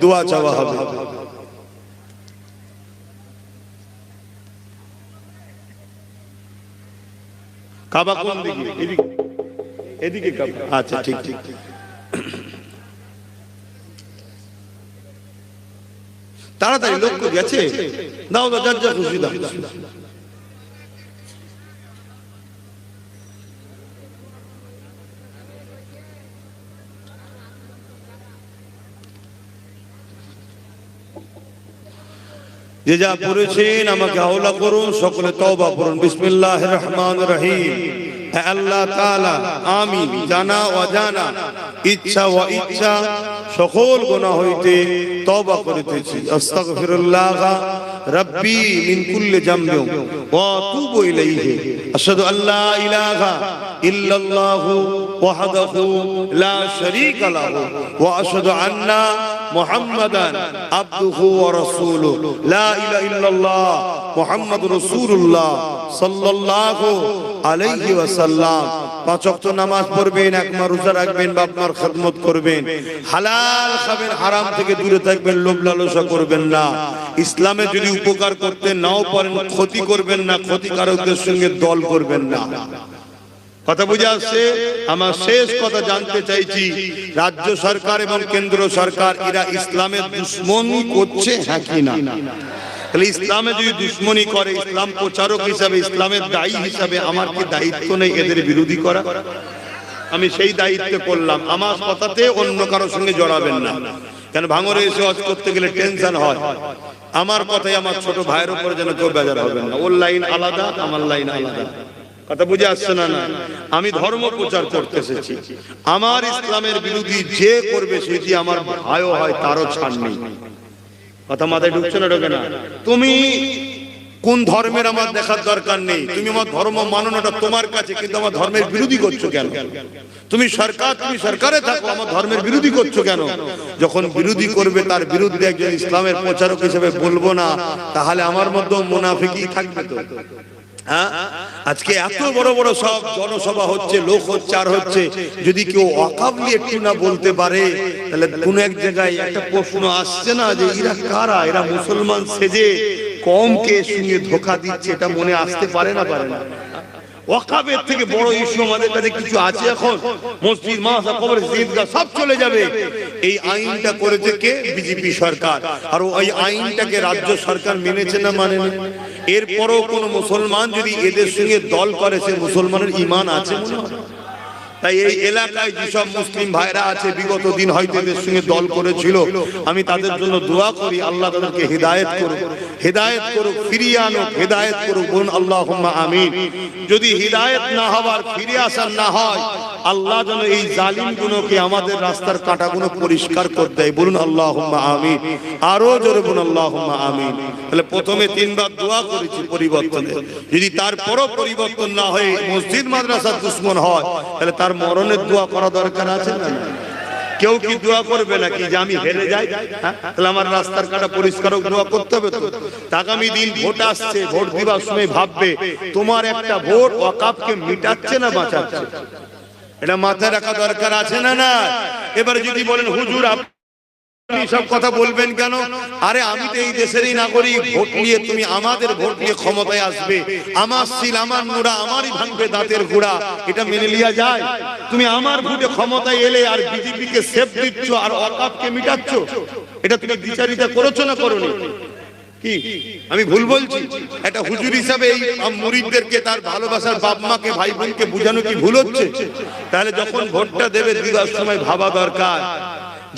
দোয়া চাওয়া হবে। কাবা কোন দিকে? এদিকে, এদিকে কাবা। আচ্ছা, ঠিক ঠিক। তাড়াতাড়ি লোক গেছে, দাও দাও, যার যা খুশি দাও। যে যা পড়েছেন আমাকে হাওলা করুন, সকলে তওবা করুন। বিসমিল্লাহির রহমানির রহিম। হে আল্লাহ তাআলা, আমি জানা অজানা, ইচ্ছা ও ইচ্ছা সকল গুনাহ হইতে তওবা করিতেছি। আস্তাগফিরুল্লাহ রাব্বি মিন কুল্লি যামবিন ওয়া আতুবু ইলাইহি। আশহাদু আল্লা ইলাহা ইল্লাল্লাহু ওয়াহদাহু লা শারীকা লাহু ওয়া আশহাদু আন্না মুহাম্মাদান আবদুহু ওয়া রাসূলুহু। লা ইলাহা ইল্লাল্লাহ মুহাম্মাদুর রাসূলুল্লাহ সাল্লাল্লাহু আলাইহি ওয়াসাল্লাম। 5 ওয়াক্ত নামাজ পড়বেন, এক মাস রোজা রাখবেন, বাপ মার খেদমত করবেন, হালাল খাবেন, হারাম থেকে দূরে থাকবেন, লোভ লালসা করবেন না। ইসলামে যদি উপকার করতে নাও পারেন, ক্ষতি করবেন না, ক্ষতিকারকদের সঙ্গে দল করবেন না। কথা বুঝে আসছে? আমার শেষ কথা জানতে চাইছি, রাজ্য সরকার এবং কেন্দ্র সরকার এরা ইসলামের দুশমনি করছে, হ্যাঁ কি না? তাহলে ইসলামে যদি দুশমনি করে, ইসলাম প্রচারক হিসাবে, ইসলামের দায়ী হিসাবে আমার কি দায়িত্ব নেই এদের বিরোধী করা? আমি সেই দায়িত্বে করলাম। আমার কথাতে অন্য কারোর সঙ্গে জড়াবেন না, কেন ভাঙরে এসে হজ করতে গেলে টেনশন হয়। আমার কথাই আমার ছোট ভাইয়ের উপর যেন কেউ বেজার হবেন না। ওর লাইন আলাদা, আমার লাইন আলাদা। কথা বুঝে আসছে না? না, আমি ধর্ম প্রচার করতে এসেছি। আমার ইসলামের বিরোধী যে করবে সেটি আমার ভাইও হয়, তারও ছাড় নেই। কথা মাথায় ঢুকছে না? ঢোকে না? তুমি কোন ধর্মের আমার দেখার দরকার নেই। তুমি আমার ধর্ম মানো না, ওটা তোমার কাছে, কিন্তু আমার ধর্মের বিরোধী করছো কেন? তুমি সরকার, তুমি সরকারে থাকো, আমার ধর্মের বিরোধী করছো কেন? যখন বিরোধী করবে তার বিরুদ্ধে একজন ইসলামের প্রচারক হিসেবে বলবো না, তাহলে আমার মধ্যে মুনাফিকই থাকবে। তো আজকে এত বড় বড় সব জনসভা হচ্ছে, লোক হচ্ছে আর হচ্ছে, যদি কেউ অকাবলি একটু না বলতে পারে, তাহলে কোন এক জায়গায় একটা প্রশ্ন আসছে না যে এরা কারা? এরা মুসলমান সেজে কমকে সঙ্গে ধোঁকা দিচ্ছে, এটা মনে আসতে পারে না? পারে না? ওয়াকাফের থেকে বড় ইস্যু আমাদের কাছে কিছু আছে এখন? মসজিদ, মাদ্রাসা, কবর, ঈদগাহ সব চলে যাবে। এই আইনটা করেছে কে? বিজেপি সরকার। আর ওই আইনটাকে রাজ্য সরকার মেনেছে না মানেনি? এরপরও কোন মুসলমান যদি এদের সঙ্গে দল করে, সে মুসলমানের ঈমান আছে মনে হয়? তাই এই এলাকায় যেসব মুসলিম ভাইরা আছে বিগত দিন হয়তো এদের সঙ্গে দল করেছিল, আমি তাদের জন্য দোয়া করি আল্লাহ তাদেরকে হেদায়েত করুক, হেদায়েত করুক, ফিরিয়ে আনুক, হেদায়েত করুক। বলুন আল্লাহুম্মা আমিন। যদি হেদায়েত না হওয়ার, ফিরে আসার না হয়, আল্লাহ যেন এই জালিমগুলোকে আমাদের রাস্তার কাঁটাগুলো পরিষ্কার করে দেয়। বলুন আল্লাহুম্মা আমিন। আরো জোরে বলুন আল্লাহুম্মা আমিন। তাহলে প্রথমে তিনবার দোয়া করেছি পরিবর্তনের, যদি তারপরও পরিবর্তন না হয়ে মসজিদ মাদ্রাসার দুশ্মন হয়, তাহলে তার মরণের দোয়া করা দরকার আছে না? কেউ কি দোয়া করবে নাকি যে আমি হেরে যাই, তাহলে আমার রাস্তার কাটা পরিষ্কার দোয়া করতে হবে তো? আগামী দিন ভোট আসছে, ভোট দিবার সময় ভাববে তোমার একটা ভোট ওয়াকাফকে মিটাচ্ছে না বাঁচাচ্ছে। এটা মাথায় রাখা দরকার আছে না? না। এবারে যদি বলেন হুজুর আপনি সব কথা বলবেন কেন? আরে আমি তো এই দেশেরই নাগরিক, ভোট নিয়ে তুমি আমাদের ভোট নিয়ে ক্ষমতায় আসবে, আমার সিল, আমার মুড়া আমারই ভাঙবে দাঁতের গুড়া, এটা মেনে লিয়া যায়? তুমি আমার ভোটে ক্ষমতায় এলে আর বিজেপিকে সেফ দিচ্ছ আর ওয়াকাফকে মিটাচ্ছ, এটা তুমি বিচারিতা করেছো না করোনি? কি আমি ভুল বলছি? একটা হুজুর হিসাবে এই মুরিদদেরকে, তার ভালোবাসার বাপ মাকে, ভাই বোনকে বোঝানো কি ভুল হচ্ছে? তাহলে যখন ভোটটা দেবে দিবার সময় ভাবা দরকার,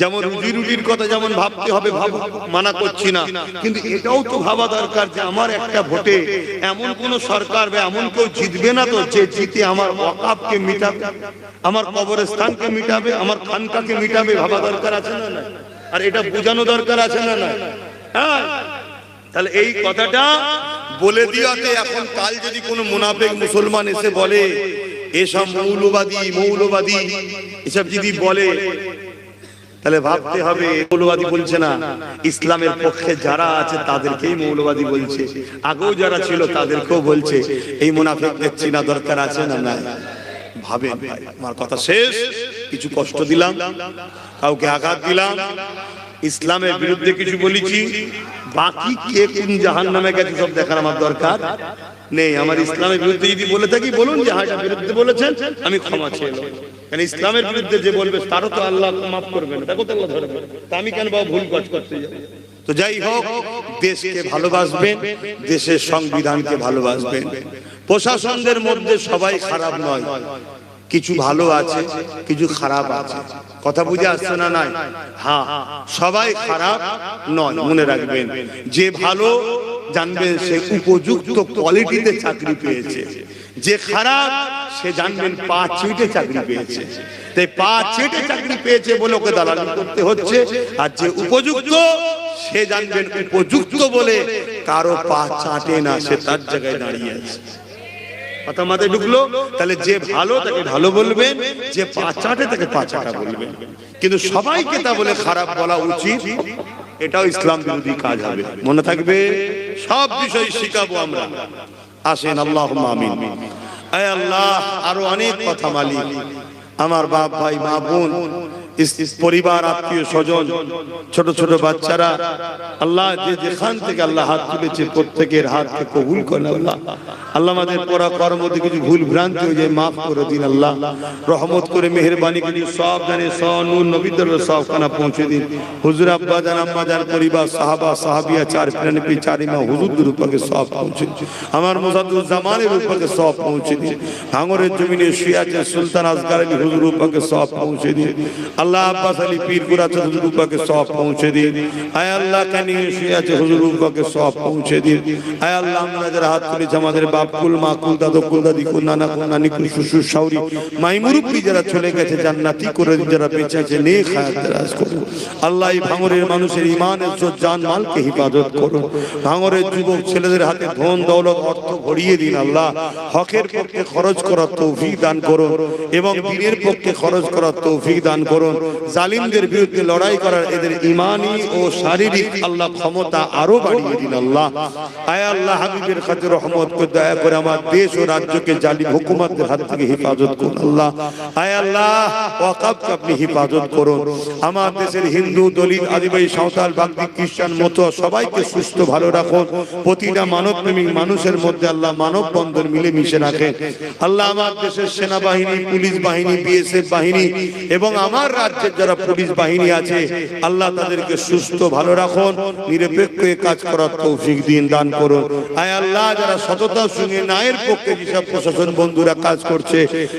যেমন রুজি রুটির কথা যেমন ভাবতে হবে, মানা করছি না, কিন্তু এটাও তো ভাবা দরকার যে আমার একটা ভোটে এমন কোন সরকার বা এমন কেউ জিতবে না তো যে জিতে আমার ওয়াকাফকে মিটাবে, আমার কবরস্থানকে মিটাবে, আমার খানকাকে মিটাবে। ভাবা দরকার আছে না? আর এটা বোঝানো দরকার আছে না? হ্যাঁ। তাহলে এই কথাটা বলে দিয়াতে এখন কাল যদি কোনো মুনাফিক মুসলমান এসে বলে এসব মৌলবাদী এসব যদি বলে, তাহলে ভাবতে হবে মৌলবাদী বলছে না, ইসলামের পক্ষে যারা আছে তাদেরকেই মৌলবাদী বলছে, আগেও যারা ছিল তাদেরকেও বলছে। এই মুনাফিকদের চিনা দরকার আছে না? না। ভাবেন ভাই, আমার কথা শেষ। কিছু কষ্ট দিলাম, কাউকে আঘাত দিলাম, ইসলামের বিরুদ্ধে কিছু বলেছি, বাকি কে কোন জাহান্নামে গেছে সব দেখার আমার দরকার নেই। আমার ইসলামের বিরুদ্ধে যদি বলে থাকি বলুন যে হ্যাঁ এটা বিরুদ্ধে বলেছেন, আমি ক্ষমা চেয়ে নেব। কারণ ইসলামের বিরুদ্ধে যে বলবে তারও তো আল্লাহ মাফ করবেন, তাকে তো আল্লাহ ধরবে। তা আমি কেন বাবা ভুল কাজ করতে যাই? তো যাই হোক, দেশকে ভালোবাসবেন, দেশের সংবিধানকে ভালোবাসবেন। প্রশাসনদের মধ্যে সবাই খারাপ নয়, কিছু ভালো আছে, কিছু খারাপ আছে। কথা বুঝে আসছে না? নাই। হ্যাঁ, সবাই খারাপ নয়, মনে রাখবেন। যে ভালো জানবেন সে উপযুক্ত কোয়ালিটিতে চাকরি পেয়েছে, যে খারাপ সে জানবেন পা চেটে চাকরি পেয়েছে। তাই পা চেটে চাকরি পেয়েছে বলে ওকে দালালি করতে হচ্ছে, আর যে উপযুক্ত সে জানবেন উপযুক্ত বলে কারো পা চাটে না, সে তার জায়গায় দাঁড়িয়ে আছে। কথা মাথায় ঢুকলো? তাহলে যে ভালো তাকে ভালো বলবেন, যে পা চাটে তাকে পা চাটা বলবেন। কিন্তু সবাইকে তা বলে খারাপ বলা উচিত, এটাও ইসলাম বিরোধী কাজ হবে। মনে থাকবে, সব বিষয় শিখাবো আমরা। আসেন আল্লাহুম্মা আমিন। আয় আল্লাহ, আরো অনেক কথা মালিক, আমার বাপ ভাই মা বোন, পরিবার, আত্মীয় স্বজন, ছোট ছোট বাচ্চারা, আল্লাহ যে যেখান থেকে আল্লাহ হাত তুলেছে প্রত্যেকের হাতকে কবুল করেন আল্লাহ। আল্লাহ আমাদের পড়া কর্ম থেকে কিছু ভুল ভ্রান্তি হয়ে যায় মাফ করে দিন আল্লাহ। রহমত করে মেহেরবানি করে সব জানে নূর নবীদের সব খানা পৌঁছে দিন। হুজুর আব্বা জান আম্মা জান পরিবার, সাহাবা সাহাবিয়া, চার পিরানি চার ইমাম হুজুরদের উপরে সব পৌঁছে দিন। আমার মুসাদ্দুজ জামানের উপরে সব পৌঁছে দিন। ভাঙরের জমিনে শুয়ে আছে সুলতান আসগার আলী হুজুর উপরে সব পৌঁছে দিন আল্লাহ। আব্বাস আলী পীরপুরা হুজুর উপরে সব পৌঁছে দিন। আয় আল্লাহ, কানি শুয়ে আছে হুজুর উপরে সব পৌঁছে দিন। আয় আল্লাহ, আমরা যারা হাত তুলেছি আমাদের বাপকুল মাকুল দাদুকুল দাদিকুল নানাকুল নানিকুল শ্বশুর শাশুড়ি মাইমুরুব্বি যারা চলে গেছে জান্নাতি করে দিন, যারা বেঁচে আছে নেক হায়াত দারাজ করুন আল্লাহ। এই ভাঙরের মানুষের ঈমান ইজ্জত জান মালকে হিফাজত করুন। ভাঙরের যুবক ছেলেদের হাতে ধন দৌলত অর্থ ভরিয়ে দিন আল্লাহ। হকের পক্ষে খরচ করার তৌফিক দান করুন এবং দ্বীনের পক্ষে খরচ করার তৌফিক দান করুন। জালিমদের বিরুদ্ধে লড়াই করার এদের ঈমানি ও শারীরিক আল্লাহ ক্ষমতা আরো বাড়িয়ে দিন আল্লাহ। আয় আল্লাহ, হাবিবের খাতির রহমত করে দয়া করে আমার দেশ ও রাজ্যকে জালিম হুকুমতের হাত থেকে হেফাজত করুন আল্লাহ। আয় আল্লাহ, ওয়াকফকে আপনি হেফাজত করুন। আমার দেশের হিন্দু, দলিত, আদিবাসী, সাঁওতাল, বাগদি, খ্রিস্টান, মতুয়া সবাইকে সুস্থ ভালো রাখুন। প্রতিটা মানবপ্রেমিক মানুষের মধ্যে আল্লাহ মানব বন্ধন মিলে মিশে রাখেন আল্লাহ। আমার দেশের সেনাবাহিনী, পুলিশ বাহিনী, বিএসএফ বাহিনী এবং আমার রাজ্যের যারা পুলিশ বাহিনী আছে আল্লাহ তাদেরকে সুস্থ ভালো রাখুন, নিরপেক্ষ কাজ করার তৌফিক দিন দান করুন। আয় আল্লাহ, যারা সততার সঙ্গে ন্যায়ের পক্ষে যেসব প্রশাসন বন্ধুরা কাজ করছে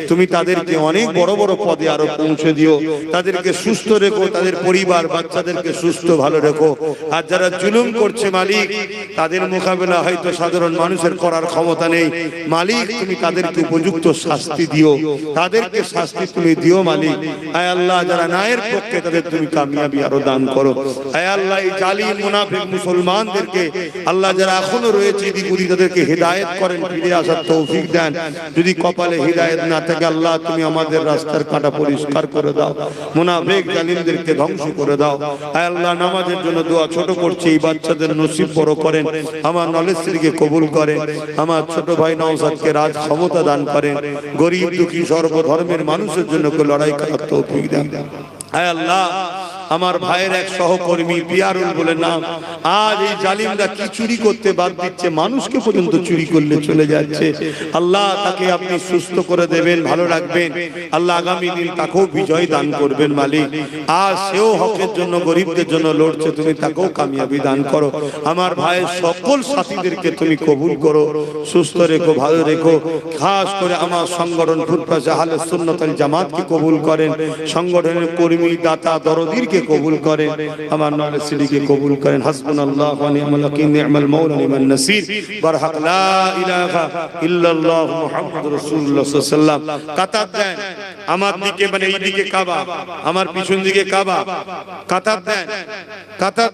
তুমি তাদেরকে অনেক বড় বড় পদে আরো পৌঁছে দিও, তাদেরকে সুস্থ রেখো, তাদের পরিবার বাচ্চাদেরকে সুস্থ ভালো রেখো। আর যারা জুলুম করছে মালিক, তাদের মোকাবেলা হয়তো সাধারণ মানুষের করার ক্ষমতা নেই মালিক, তুমি তাদেরকে উপযুক্ত শাস্তি দিও, তাদেরকে শাস্তি তুমি দিও মালিক। আয় আল্লাহ, যারা ন্যায়ের পক্ষে তাদের তুমি কামিয়াবি আরো দান করো। আয় আল্লাহ, এই জালিম মুনাফিক মুসলমানদেরকে আল্লাহ যারা এখনো রয়েছে এদিক ওদিক তাদেরকে হিদায়াত করেন, ফিরে আসার তৌফিক দেন। যদি কপালে হিদায়াত না থাকে আল্লাহ তুমি আমাদের রাস্তার কাঁটা পরিষ্কার করে দাও, মুনাফিক জালিমদেরকে ধ্বংস করে দাও। আয় আল্লাহ, নামাজের জন্য দোয়া ছোট করছি, এই বাচ্চাদের নসিব বড় করেন, আমার নলেজ থেকে কবুল করেন, আমার ছোট ভাই নওশাদকে রাজ ক্ষমতা দান করেন, গরিব দুঃখী সর্বধর্মের মানুষের জন্য লড়াই করার তৌফিক দেন। আয় আল্লাহ, আমার ভাইয়ের এক সহকর্মী পিয়ারুল বলে নাম, আজ এই জালিমরা কি চুরি করতে বাদ দিচ্ছে, মানুষকে পর্যন্ত চুরি করলে চলে যাচ্ছে। আল্লাহ তাকে আপনি সুস্থ করে দেবেন, ভালো রাখবেন আল্লাহ, আগামী দিন তাকেও বিজয় দান করবেন মালিক। আর সেও হকের জন্য গরিবদের জন্য লড়ছে, তুমি তাকেও কামিয়াবি দান করো। আমার ভাইয়ের সকল সাথীদেরকে তুমি কবুল করো, সুস্থ রেখো, ভালো রেখো। খাস করে আমার সংগঠন ফুরফুরা আহলে সুন্নাত ওয়াল জামাতকে কবুল করেন, সংগঠনের কর্মী, দাতা, দরদিরকে কবুল করেন, আমার নলেজ সিটিকে কবুল করেন। হাসবুনাল্লাহু ওয়া নি'মাল ওয়াকিল, নি'মাল মাওলা নি'মান নাসির, বারহাক লা ইলাহা ইল্লাল্লাহ মুহাম্মাদুর রাসূলুল্লাহ সাল্লাল্লাহু আলাইহি ওয়াসাল্লাম। কাতার দেন আমার দিকে, মানে এই দিকে কাবা, আমার পিছন দিকে কাবা, কাতার দেন, কাতার